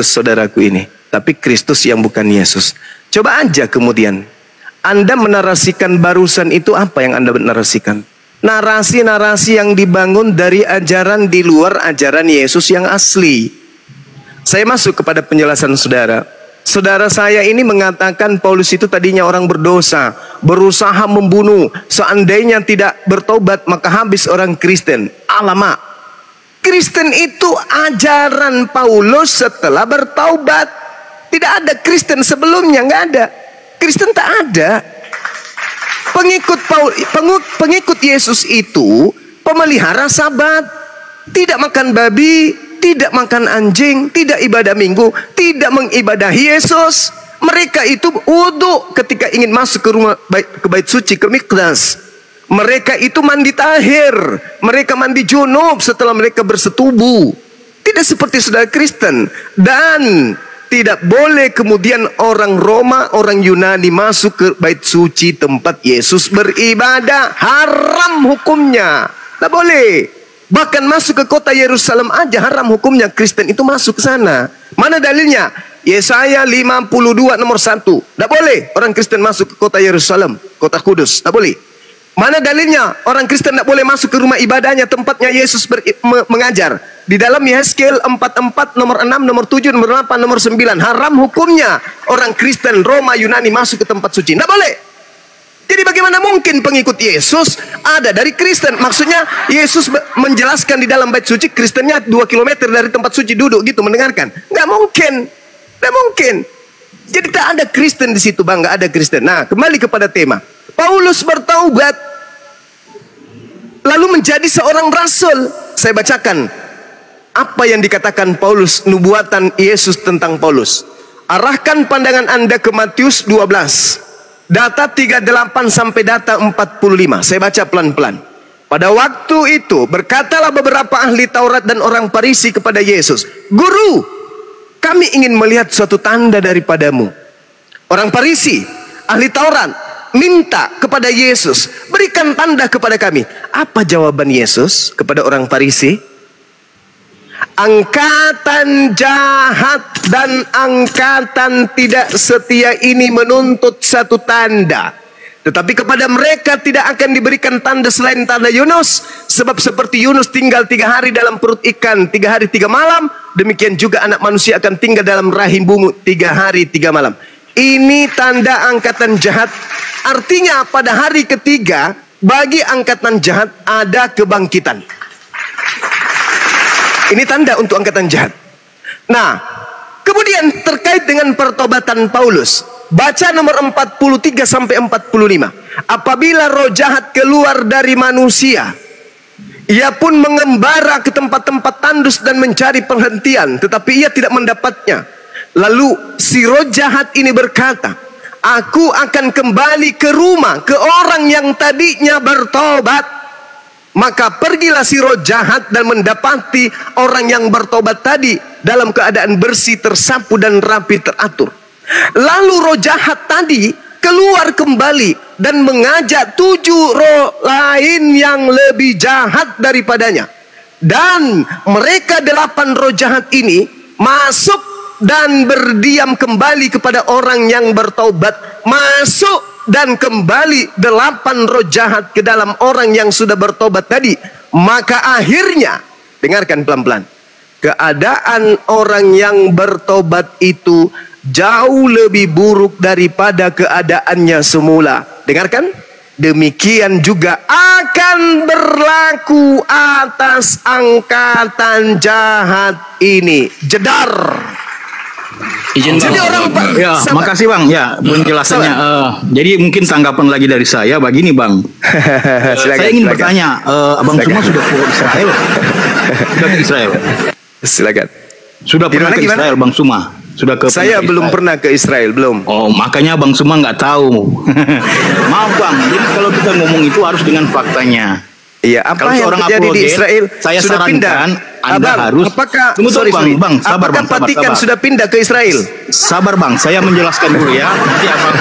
saudaraku ini, tapi Kristus yang bukan Yesus. Coba aja kemudian Anda menarasikan barusan itu, apa yang Anda narasikan? Narasi-narasi yang dibangun dari ajaran di luar ajaran Yesus yang asli. Saya masuk kepada penjelasan saudara. Saudara saya ini mengatakan Paulus itu tadinya orang berdosa, berusaha membunuh. Seandainya tidak bertobat maka habis orang Kristen. Alamak, Kristen itu ajaran Paulus setelah bertaubat. Tidak ada Kristen sebelumnya, nggak ada. Kristen tak ada. Pengikut Yesus itu pemelihara Sabat, tidak makan babi, tidak makan anjing, tidak ibadah minggu, tidak mengibadahi Yesus. Mereka itu wudhu ketika ingin masuk ke bait suci, ke mikdas. Mereka itu mandi tahir, mereka mandi junub setelah mereka bersetubuh. Tidak seperti saudara Kristen. Dan tidak boleh kemudian orang Roma, orang Yunani masuk ke bait suci tempat Yesus beribadah. Haram hukumnya. Tidak boleh. Bahkan masuk ke kota Yerusalem aja haram hukumnya. Kristen itu masuk ke sana. Mana dalilnya? Yesaya 52 nomor 1. Tidak boleh orang Kristen masuk ke kota Yerusalem, kota Kudus. Tidak boleh. Mana dalilnya? Orang Kristen tidak boleh masuk ke rumah ibadahnya, tempatnya Yesus mengajar. Di dalam Yehezkiel 44 nomor 6, nomor 7, nomor 8, nomor 9. Haram hukumnya orang Kristen, Roma, Yunani masuk ke tempat suci. Tidak boleh. Jadi bagaimana mungkin pengikut Yesus ada dari Kristen? Maksudnya Yesus menjelaskan di dalam bait suci, Kristennya 2 km dari tempat suci duduk gitu mendengarkan. Nggak mungkin. Nggak mungkin. Jadi tak ada Kristen di situ Bang, nggak ada Kristen. Nah, kembali kepada tema. Paulus bertaubat lalu menjadi seorang rasul. Saya bacakan apa yang dikatakan Paulus, nubuatan Yesus tentang Paulus. Arahkan pandangan Anda ke Matius 12. Data 38 sampai data 45. Saya baca pelan-pelan. Pada waktu itu berkatalah beberapa ahli Taurat dan orang Farisi kepada Yesus, "Guru, kami ingin melihat suatu tanda daripadamu." Orang Farisi, ahli Taurat, minta kepada Yesus, "Berikan tanda kepada kami." Apa jawaban Yesus kepada orang Farisi? Angkatan jahat dan angkatan tidak setia ini menuntut satu tanda, tetapi kepada mereka tidak akan diberikan tanda selain tanda Yunus. Sebab seperti Yunus tinggal 3 hari dalam perut ikan, 3 hari 3 malam, demikian juga anak manusia akan tinggal dalam rahim bungu 3 hari 3 malam. Ini tanda angkatan jahat. Artinya pada hari ketiga bagi angkatan jahat ada kebangkitan. Ini tanda untuk angkatan jahat. Nah, kemudian terkait dengan pertobatan Paulus, baca nomor 43 sampai 45. Apabila roh jahat keluar dari manusia, Ia pun mengembara ke tempat-tempat tandus dan mencari perhentian, tetapi ia tidak mendapatnya. Lalu si roh jahat ini berkata, aku akan kembali ke rumah, ke orang yang tadinya bertobat. Maka pergilah si roh jahat dan mendapati orang yang bertobat tadi dalam keadaan bersih, tersapu dan rapi teratur. Lalu roh jahat tadi keluar kembali dan mengajak 7 roh lain yang lebih jahat daripadanya. Dan mereka 8 roh jahat ini masuk dan berdiam kembali kepada orang yang bertaubat. Masuk dan kembali 8 roh jahat ke dalam orang yang sudah bertobat tadi. Maka akhirnya, dengarkan pelan-pelan, keadaan orang yang bertobat itu jauh lebih buruk daripada keadaannya semula. Dengarkan, demikian juga akan berlaku atas angkatan jahat ini. Jedar. Izin Jadi Bang. orang Ya, makasih Bang. Ya, penjelasannya. Jadi mungkin tanggapan lagi dari saya begini Bang. Saya ingin bertanya, Abang semua sudah ke Israel? Sudah ke Israel? Silakan. Sudah pernah ke Israel Bang Suma? Sudah ke Saya belum pernah ke Israel, belum. Oh, makanya Bang Suma nggak tahu. Maaf Bang, jadi kalau kita ngomong itu harus dengan faktanya. Iya, apa Kalau yang seorang terjadi di apologet, Israel saya sudah sarankan pindah. Anda harus apakah tunggu, Bang, sabar apakah Bang, sabar, Vatikan sabar. sudah pindah ke Israel? Sabar Bang, saya menjelaskan dulu ya. Nanti Abang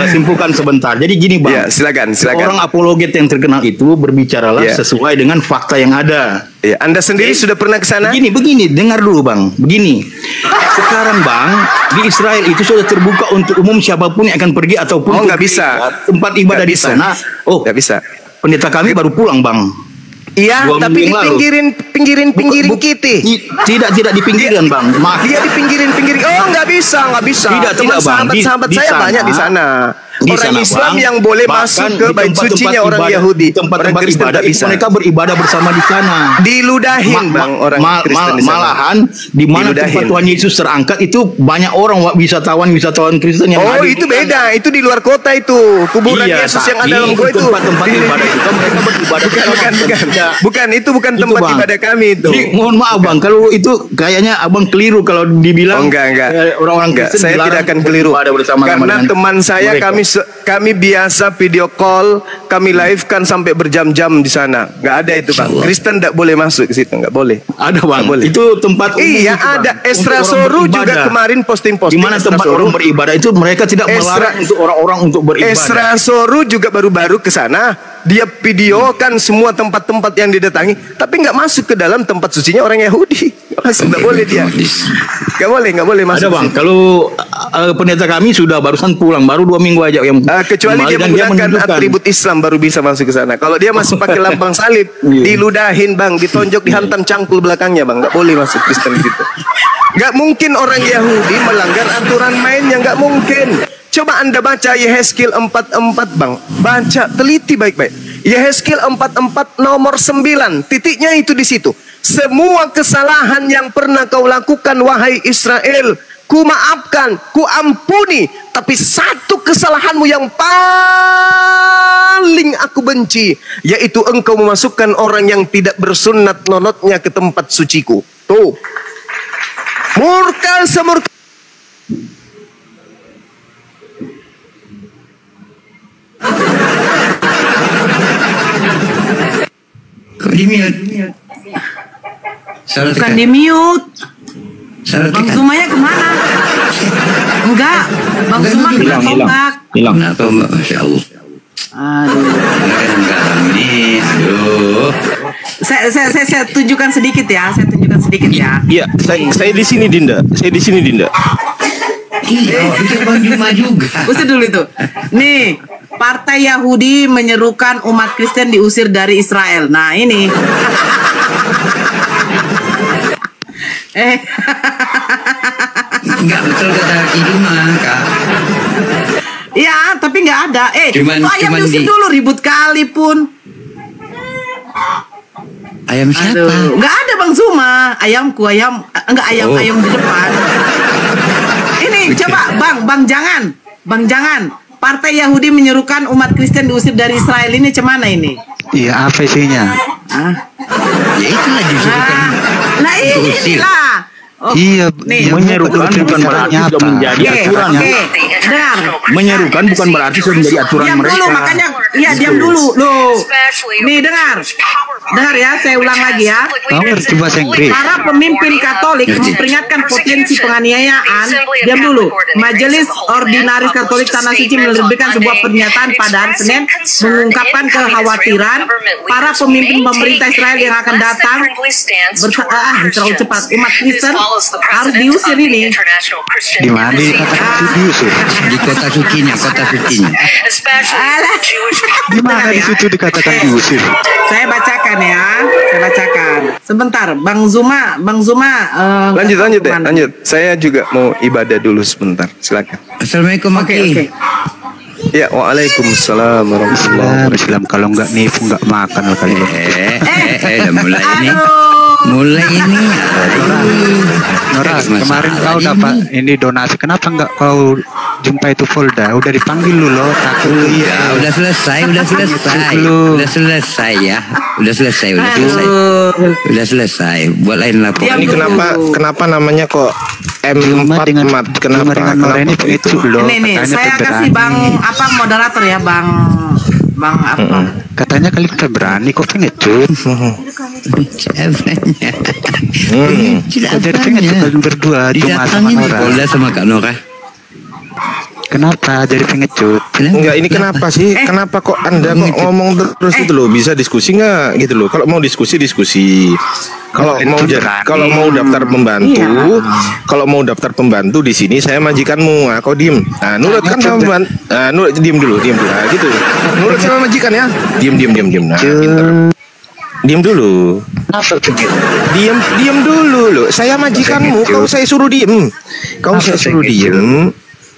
simpulkan sebentar. Jadi gini Bang. Ya, silakan. Orang apologet yang terkenal itu berbicaralah Ya. sesuai dengan fakta yang ada. Ya, Anda sendiri sudah pernah ke sana? Begini, dengar dulu Bang. Begini. Sekarang Bang, di Israel itu sudah terbuka untuk umum siapapun yang akan pergi ataupun Oh, nggak bisa. tempat ibadah Nggak di bisa. sana. Oh, Nggak bisa. pendeta kami baru pulang Bang. Iya, 2 tapi di minggu yang lalu. pinggirin kita. Tidak di pinggiran Bang. Maaf. Dia di pinggirin. Oh, nggak bisa. Tidak, Teman Bang. sahabat-sahabat Di saya sana, banyak di sana. di Orang sana, Islam Bang, yang boleh bahkan masuk ke di bait tempat-tempat sucinya orang ibadah, Yahudi. Tempat-tempat Orang Kristen ibadah tidak itu bisa. mereka beribadah bersama di sana. Diludahin Bang orang Kristen di sana. Malahan di mana Diludahin. tempat Tuhan Yesus terangkat itu banyak orang wisatawan Kristen yang Oh, hadir itu di sana. beda. Itu di luar kota itu. Kuburan Iya, Yesus yang ada tapi dalam gua itu. tempat-tempat ibadah itu mereka beribadah bersama. Bukan, itu bukan Itu, tempat Bang. ibadah kami itu. Jadi, mohon maaf Bang, kalau itu kayaknya Abang keliru kalau dibilang Oh, enggak. orang-orang Enggak, Kristen saya dilarang tidak akan keliru. beribadah bersama-sama Karena dengan teman saya mereka. kami biasa video call, kami live kan sampai berjam-jam di sana. Enggak ada itu Bang. Kristen tidak boleh masuk ke situ, enggak boleh. Ada Bang, Nggak boleh. itu tempat umum Iya, itu, Bang. ada. Esra Untuk orang Soru juga beribadah. kemarin posting-posting. Di mana Esra tempat Soru. orang beribadah itu mereka tidak melarang untuk orang-orang untuk beribadah. Esra Soru juga baru-baru ke sana. Dia videokan semua tempat-tempat yang didatangi, tapi nggak masuk ke dalam tempat sucinya orang Yahudi. Nggak boleh dia. Nggak boleh masuk. Ada Bang, ke situ. kalau pendeta kami sudah barusan pulang, baru 2 minggu aja yang Kecuali kembali dia dan menggunakan menunjukkan. atribut Islam baru bisa masuk ke sana. Kalau dia masih pakai lambang salib, diludahin Bang, ditonjok, dihantam cangkul belakangnya Bang, nggak boleh masuk Kristen gitu. Nggak mungkin orang Yahudi melanggar aturan mainnya, nggak mungkin. Coba Anda baca Yehezkiel 44 Bang, baca teliti baik-baik. Yehezkiel 44 nomor 9, titiknya itu di situ. Semua kesalahan yang pernah kau lakukan wahai Israel, ku maafkan, ku ampuni. Tapi satu kesalahanmu yang paling aku benci, yaitu engkau memasukkan orang yang tidak bersunat nonotnya ke tempat suciku. Tuh. Murka semurka. Kok di mute? Salah Bukan tekan. di mute. Salah Bang tekan. Sumanya kemana? Enggak. Bang Suma kena tombak. Hilang. Kenapa Mbak? Masya Allah. Aduh. Kadang-kadang ini, aduh. Saya tunjukkan sedikit ya. Saya tunjukkan sedikit ya. Iya, saya di sini Dinda. Saya di sini Dinda. Iya, itu Bang Juma juga. Usir dulu itu. Nih, Partai Yahudi menyerukan umat Kristen diusir dari Israel. Nah, ini. Enggak betul kata Ki Juma, Kak. Ya, tapi nggak ada. Cuman- itu ayam cuman diusir di- dulu ribut kali pun. Ayam siapa? Aduh, nggak ada Bang Zuma. Ayamku, enggak ayam Oh. ayam di depan. Ini coba Bang jangan. Partai Yahudi menyerukan umat Kristen diusir dari Israel ini cemana ini? Iya, apa isinya? Ya itulah justru kan. Nah inilah. Oh, Iya, nih. menyerukan bukan berarti sudah menjadi aturan. Dengar. Menyerukan bukan berarti sudah menjadi aturan Diam mereka. dulu, makanya, iya diam dulu, loh. Nih dengar, ya, saya ulang lagi ya. Kamu ngerti bahasa Inggris? Para pemimpin Katolik memperingatkan potensi penganiayaan. Diam dulu. Majelis Ordinaris Katolik Tanah Suci menerbitkan sebuah pernyataan pada hari Senin mengungkapkan kekhawatiran para pemimpin pemerintah Israel yang akan datang terlalu cepat. Umat Kristen harus diusir ini. Di mana dikatakan diusir? Di kota sucinya. Alah. Di mana di situ dikatakan diusir? Saya bacakan ya, Sebentar, Bang Zuma. Lanjut ya, lanjut. Saya juga mau ibadah dulu sebentar. Silakan. Assalamualaikum Maki. Ya, waalaikumsalam warahmatullahi wabarakatuh. Kalau nggak nipu nggak makan kali. Udah mulai ini. Nora, kemarin kau dapat ini donasi, kenapa nggak kau jumpa itu folder? Udah dipanggil lu loh, takut. Ya, udah selesai ya. Udah selesai. Buat lain laporan. Ini kenapa namanya kok M4 mat? Kenapa ini itu loh? Ini saya kasih moderator ya, Bang apa? Katanya kali kita berani kok pengecut. Jadi pengecut kalian berdua cuma sama Nora. Polda sama Kak Nora. Kenapa jadi pengecut? Enggak, ini kenapa sih? Kenapa kok Anda kok ngomong terus itu loh? Bisa diskusi nggak gitu loh? Kalau mau diskusi. Kalau mau daftar pembantu, kalau mau daftar pembantu di sini saya majikanmu. Nah, kau diem. Nah, nurut kan sama pembantu. Nah, nurut diem dulu. Nah, gitu. Nurut sama majikan ya. Diem. Nah, pinter. Diem dulu. Diem dulu loh. Saya majikanmu, kau saya suruh diem.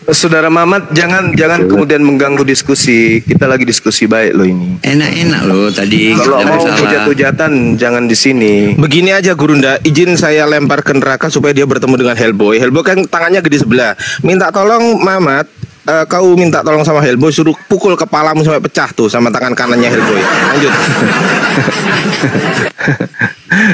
Saudara Mamat, jangan kemudian mengganggu diskusi. Kita lagi diskusi baik loh ini. Enak loh tadi. Kalau mau hujat-hujatan jangan di sini. Begini aja Gurunda, izin saya lempar ke neraka supaya dia bertemu dengan Hellboy. Hellboy kan tangannya gede sebelah. Minta tolong Mamat, kau minta tolong sama Hellboy, suruh pukul kepalamu sampai pecah tuh sama tangan kanannya Hellboy. Lanjut.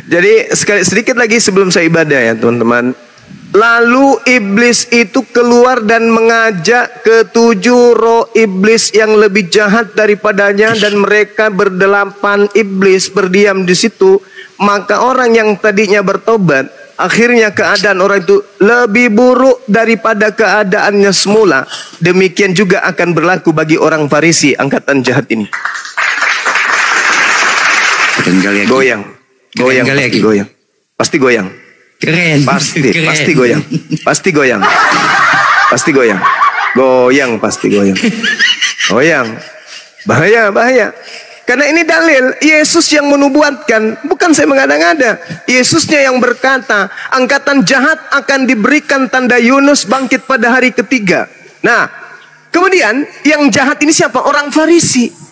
Jadi sedikit lagi sebelum saya ibadah ya teman-teman. Lalu iblis itu keluar dan mengajak ketujuh roh iblis yang lebih jahat daripadanya, dan mereka berdelapan iblis berdiam di situ. Maka orang yang tadinya bertobat, akhirnya keadaan orang itu lebih buruk daripada keadaannya semula. Demikian juga akan berlaku bagi orang Farisi, angkatan jahat ini. Goyang. Pasti goyang. Keren. Pasti goyang. Bahaya. Karena ini dalil Yesus yang menubuatkan, bukan saya mengada-ngada. Yesusnya yang berkata, angkatan jahat akan diberikan tanda Yunus bangkit pada hari ketiga. Nah, kemudian yang jahat ini siapa? Orang Farisi.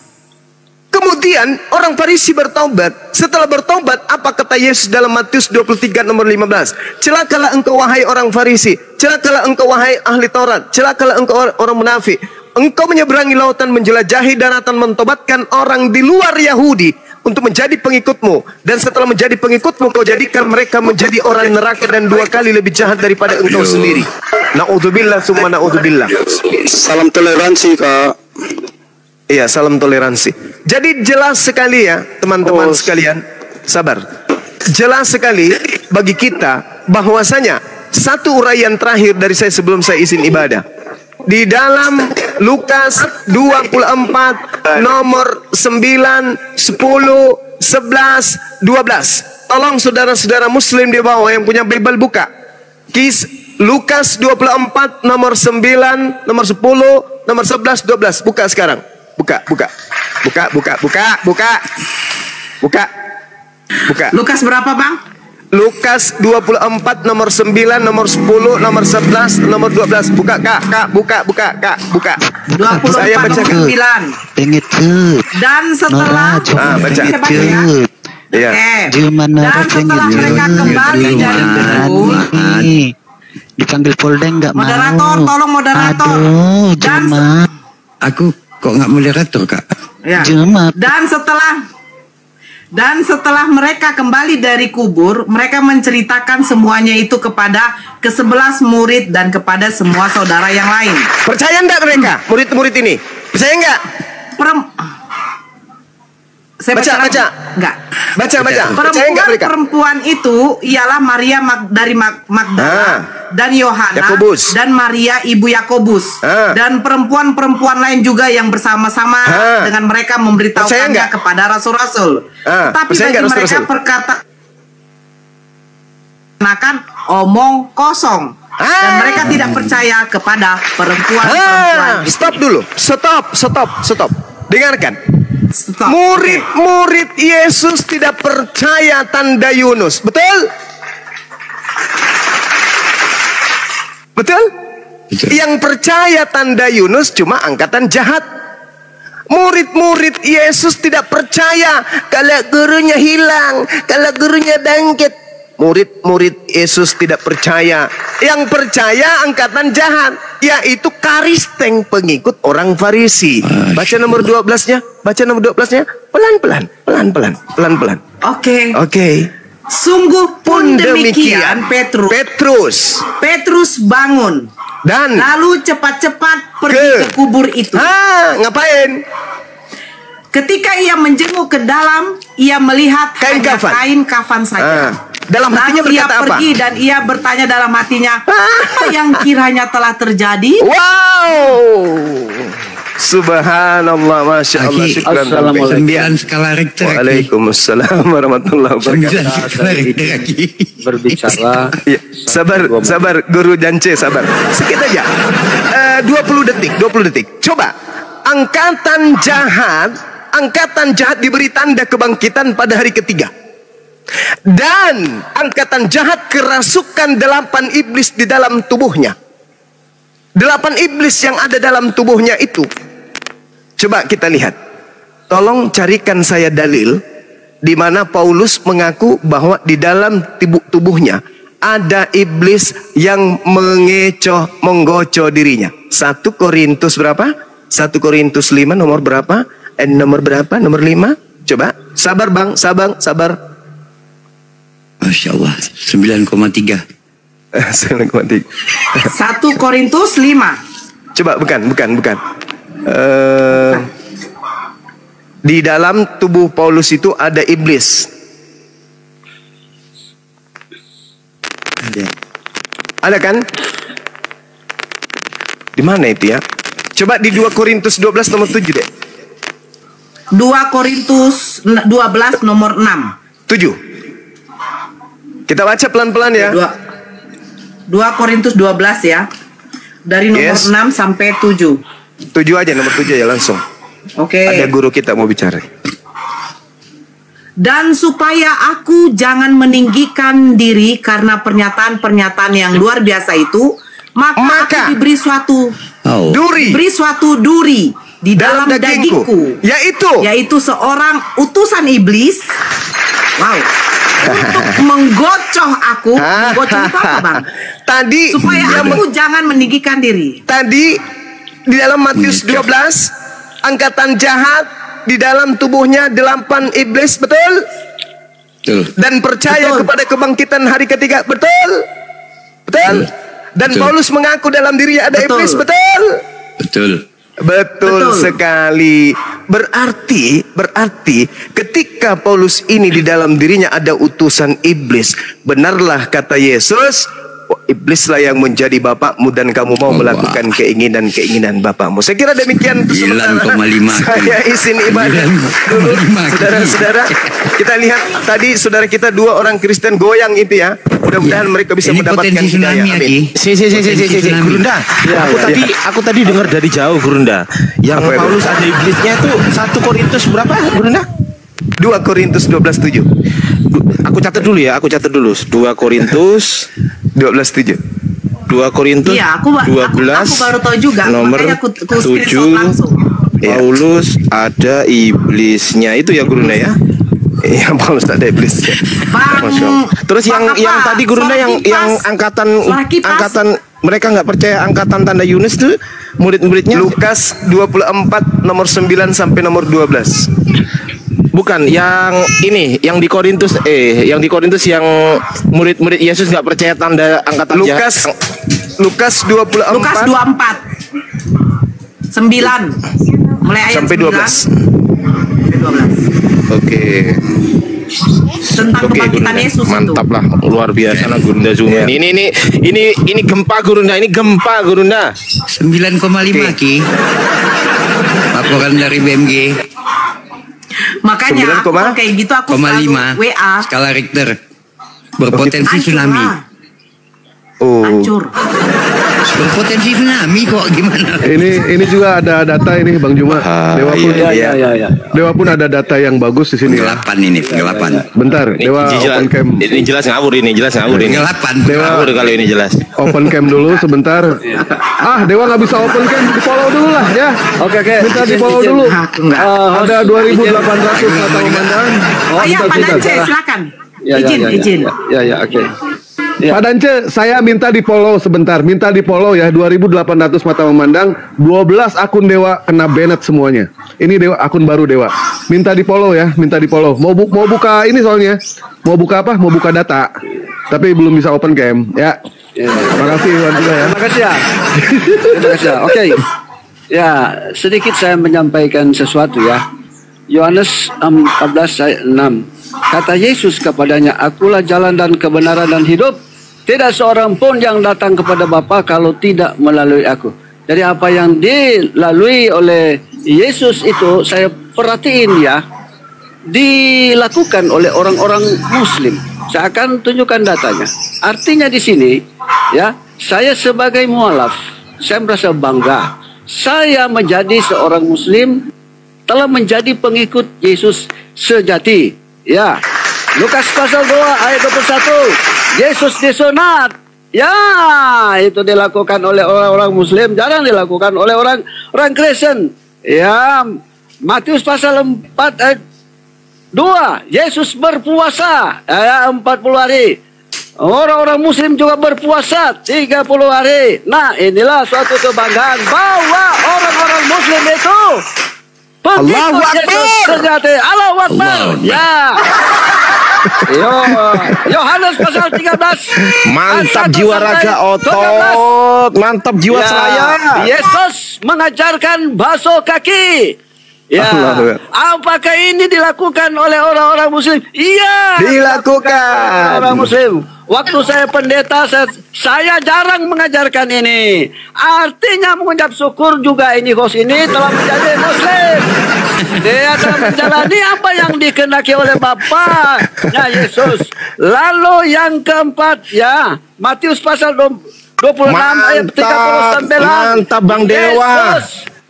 Kemudian orang Farisi bertobat. Setelah bertobat, apa kata Yesus dalam Matius 23 nomor 15? Celakalah engkau wahai orang Farisi, celakalah engkau wahai ahli Taurat, celakalah engkau orang munafik. Engkau menyeberangi lautan, menjelajahi daratan, mentobatkan orang di luar Yahudi untuk menjadi pengikutmu, dan setelah menjadi pengikutmu kau jadikan mereka menjadi orang neraka dan 2 kali lebih jahat daripada engkau sendiri. Na'udzubillah summa na'udzubillah. Salam toleransi, Kak. Iya, salam toleransi. Jadi jelas sekali ya teman-teman sekalian. Sabar. Jelas sekali bagi kita bahwasanya satu uraian terakhir dari saya sebelum saya izin ibadah. Di dalam Lukas 24 nomor 9, 10, 11, 12. Tolong saudara-saudara muslim di bawah yang punya Bible buka. Lukas 24 nomor 9, nomor 10, nomor 11, 12. Buka sekarang. Buka. Lukas berapa, Bang? Lukas 24 nomor 9, nomor 10, nomor 11, nomor 12. Buka, Kak. Buka. 24 Saya bacakan. nomor 9. Pengecut. Dan setelah baca. Iya. Dan setelah mereka kembali dari kebun, dipanggil Polda nggak mau. moderator, tolong moderator. Dan Aku kok nggak moderator, Kak? ya. Dan Dan setelah mereka kembali dari kubur, mereka menceritakan semuanya itu kepada ke-11 murid dan kepada semua saudara yang lain. Percaya enggak mereka, murid-murid ini? Percaya enggak? Saya baca. Enggak. Baca. Perempuan itu ialah Maria dari Magdala dan Yohana Yakobus. dan Maria ibu Yakobus dan perempuan-perempuan lain juga yang bersama-sama dengan mereka memberitahukannya kepada rasul-rasul. Tapi bagi mereka perkataan omong kosong dan mereka tidak percaya kepada perempuan-perempuan. Stop dulu. Stop. Dengarkan. Murid-murid Yesus tidak percaya tanda Yunus. Betul? Yang percaya tanda Yunus cuma angkatan jahat. Murid-murid Yesus tidak percaya kalau gurunya hilang, kalau gurunya bangkit. Murid-murid Yesus tidak percaya. Yang percaya angkatan jahat, yaitu Karisteng, pengikut orang Farisi. Baca nomor 12-nya. Pelan-pelan. Oke. Sungguh pun demikian Petrus bangun dan lalu cepat-cepat pergi ke kubur itu. Ngapain? Ketika ia menjenguk ke dalam, ia melihat kain kafan saja. Dalam hatinya lalu ia berkata pergi apa? Dan ia bertanya dalam hatinya, apa yang kiranya telah terjadi? Wow, subhanallah, masya Allah. Assalamualaikum. 9 skala Richter. Waalaikumsalam warahmatullahi wabarakatuh. Berbicara. Sabar, Guru Jance, sabar. Sedikit aja. 20 detik. Coba. Angkatan jahat diberi tanda kebangkitan pada hari ketiga. Dan angkatan jahat kerasukan 8 iblis di dalam tubuhnya. 8 iblis yang ada dalam tubuhnya itu. Coba kita lihat. Tolong carikan saya dalil di mana Paulus mengaku bahwa di dalam tubuhnya ada iblis yang menggocoh dirinya. 1 Korintus berapa? 1 Korintus 5 nomor berapa? Nomor 5? Coba. Sabar Bang, sabar. Masya Allah, 9,3. 9,3. 1 Korintus 5. Coba, bukan. Di dalam tubuh Paulus itu ada iblis. Ada kan? Di mana itu ya? Coba di 2 Korintus 12 nomor 7 deh. 2 Korintus 12 nomor 6. 7. Kita baca pelan-pelan ya. 2 Korintus 12 ya. Dari nomor 6 sampai 7. 7 aja, nomor 7 ya langsung. Oke. Ada guru kita mau bicara. Dan supaya aku jangan meninggikan diri karena pernyataan-pernyataan yang luar biasa itu, maka aku diberi suatu duri di dalam dagingku, yaitu seorang utusan iblis. Wow. Untuk menggocoh aku. Menggocoh itu apa, Bang? Tadi supaya aku jangan meninggikan diri. Tadi di dalam Matius 12, angkatan jahat di dalam tubuhnya 8 iblis, betul? Dan percaya kepada kebangkitan hari ketiga, betul? Dan Paulus mengaku dalam dirinya ada iblis, Betul sekali. Berarti ketika Paulus ini di dalam dirinya ada utusan iblis, benarlah kata Yesus, iblislah yang menjadi bapakmu dan kamu mau melakukan keinginan bapakmu. Saya kira demikian. 9,5. Saya izin ibadah dulu, saudara-saudara. Kita lihat tadi saudara kita 2 orang Kristen goyang itu ya. Mudah-mudahan mereka bisa mendapatkan hidayah. Amin. Gurunda. Aku tadi dengar dari jauh, Gurunda. Yang Paulus ada iblisnya itu 1 Korintus berapa, Gurunda? 2 Korintus 12:7. Aku catat dulu. 2 Korintus 12:7. 2 Korintus 12 aku baru tahu juga, nomor makanya aku 7. langsung. Paulus ada iblisnya itu ya, Gurunda ya? Iya, Paulus ada iblisnya. Terus yang tadi, Gurunda, yang angkatan mereka nggak percaya angkatan tanda Yunus tuh murid-muridnya. Lukas 24 nomor 9 sampai nomor 12. Bukan, yang ini, yang di Korintus, yang yang murid-murid Yesus nggak percaya tanda angkatan Lukas 24. Lukas 24. 9. Mulai ayat sampai 12. 12. Oke. Tentang kebangkitan Yesus mantap itu. lah, luar biasa lah Gurunda Zuma. Ini gempa Gurunda, ini gempa Gurunda. 9,5 Ki. Laporan dari BMG. Makanya aku kayak gitu aku selalu WA. Skala Richter. Berpotensi tsunami. Hancur. Berpotensi tsunami kok, gimana? Ini juga ada data ini Bang Juma. Dewa pun Dewa pun ada data yang bagus di sini. Penggelapan. Bentar, Dewa open cam. Ini jelas ngawur ini. Penggelapan. Dewa ngawur kali ini jelas. Open cam dulu sebentar. Dewa nggak bisa open cam, di follow dulu lah ya. Oke. Minta di follow dulu. Ada 2.800 mata memandang. Ya, Pak Dance, silakan. Izin. Ya, oke. Pak Dance, saya minta di follow sebentar. Minta di follow ya, 2.800 mata memandang. 12 akun Dewa kena banned semuanya. Ini Dewa, akun baru Dewa. Minta di follow ya, minta di follow. Mau buka ini soalnya. Mau buka apa? Mau buka data. Tapi belum bisa open cam ya. Terima kasih Wan juga ya. Terima kasih ya. Oke. Ya, sedikit saya menyampaikan sesuatu ya. Yohanes 14 ayat 6. Kata Yesus kepadanya, "Akulah jalan dan kebenaran dan hidup. Tidak seorang pun yang datang kepada Bapa kalau tidak melalui aku." Jadi apa yang dilalui oleh Yesus itu saya perhatiin ya, dilakukan oleh orang-orang Muslim. Saya akan tunjukkan datanya. Artinya di sini ya, saya sebagai mualaf, saya merasa bangga. Saya menjadi seorang Muslim, telah menjadi pengikut Yesus sejati. Ya, Lukas pasal 2 ayat 21. Yesus disunat. Ya, itu dilakukan oleh orang-orang Muslim, jarang dilakukan oleh orang Kristen. Ya, Matius pasal 4 ayat 2. Yesus berpuasa 40 hari. Orang-orang Muslim juga berpuasa 30 hari. Nah, inilah suatu kebanggaan bahwa orang-orang Muslim itu Allahu Akbar. Sejati. Allahu Akbar. Ya. Yohanes pasal 13. Mantap jiwa raga otot. Mantap jiwa seraya. Yesus mengajarkan basuh kaki. Ya. Apakah ini dilakukan oleh orang-orang Muslim? Iya. Dilakukan. Orang Muslim. Waktu saya pendeta, saya jarang mengajarkan ini. Artinya mengucap syukur juga ini host ini telah menjadi Muslim. Dia telah menjalani apa yang dikehendaki oleh Bapa-Nya Yesus. Lalu yang keempat ya, Matius pasal 26 ayat 39. Mantap Bang Dewa.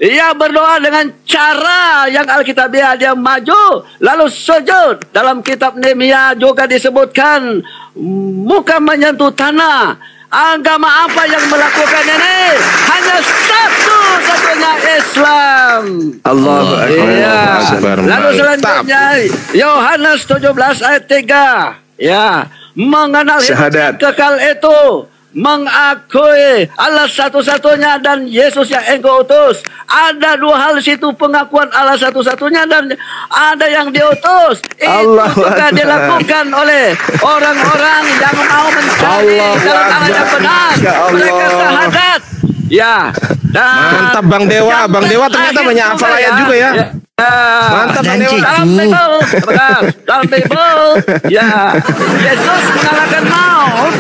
Ia berdoa dengan cara yang Alkitabiah, dia maju lalu sujud. Dalam kitab Nehemia juga disebutkan muka menyentuh tanah. Agama apa yang melakukan ini? Hanya satu-satunya Islam. Allahu Akbar. Lalu selanjutnya Yohanes 17 ayat 3. Ya, mengenal hidup kekal itu, mengakui Allah satu-satunya dan Yesus yang Engkau utus. Ada dua hal di situ, pengakuan Allah satu-satunya dan ada yang diutus. Itu juga dilakukan oleh orang-orang yang mau mencari dalam arah yang benar. Mereka syahadat. Ya. Dan mantap Bang Dewa. Bang Dewa ternyata banyak hafal ayat juga ya. Mantap Bang Dewa. Dalam Bible, ya, Yesus mengalahkan maut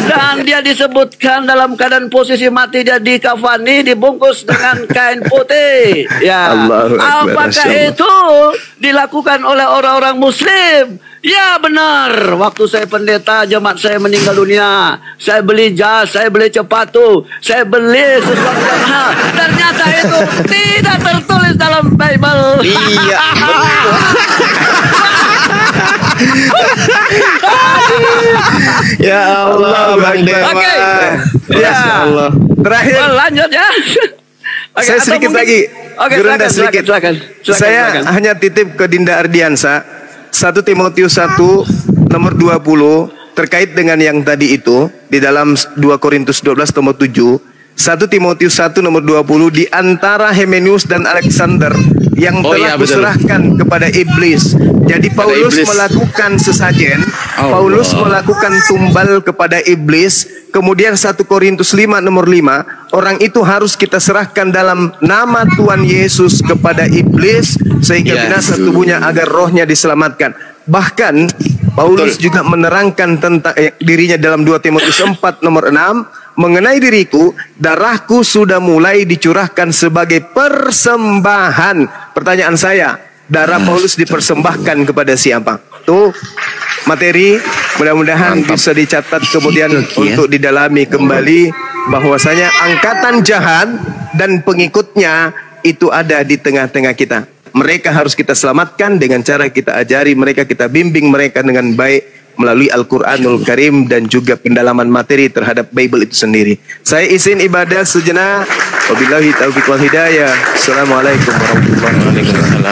dan dia disebutkan dalam keadaan posisi mati, dia dikafani, dibungkus dengan kain putih. Ya, apakah itu dilakukan oleh orang-orang Muslim? Ya benar, waktu saya pendeta jemaat saya meninggal dunia, saya beli jas, saya beli sepatu, saya beli sesuatu yang mahal. Ternyata itu tidak tertulis dalam Bible. Iya. Ya Allah, Bang Dewa. Oke. Ya Allah. Terakhir. Lanjut ya. Saya sedikit lagi. Gurunda sedikit. Saya hanya titip ke Dinda Ardiansa. 1 Timotius 1 nomor 20 terkait dengan yang tadi itu di dalam 2 Korintus 12 nomor 7. 1 Timotius 1 nomor 20, di antara Hymenius dan Alexander yang telah kuserahkan kepada iblis. Jadi Paulus melakukan sesajen, Paulus melakukan tumbal kepada iblis. Kemudian 1 Korintus 5 nomor 5, orang itu harus kita serahkan dalam nama Tuhan Yesus kepada iblis sehingga binasa tubuhnya agar rohnya diselamatkan. Bahkan Paulus juga menerangkan tentang dirinya dalam 2 Timotius 4 nomor 6, mengenai diriku, darahku sudah mulai dicurahkan sebagai persembahan. Pertanyaan saya, darah Paulus dipersembahkan kepada siapa? Tuh materi, mudah-mudahan bisa dicatat kemudian untuk didalami kembali bahwasanya angkatan jahat dan pengikutnya itu ada di tengah-tengah kita. Mereka harus kita selamatkan dengan cara kita ajari mereka, kita bimbing mereka dengan baik melalui Al-Quranul Karim dan juga pendalaman materi terhadap Bible itu sendiri. Saya izin ibadah sejenak. Wabillahi taufiq wal hidayah. Assalamualaikum warahmatullahi wabarakatuh.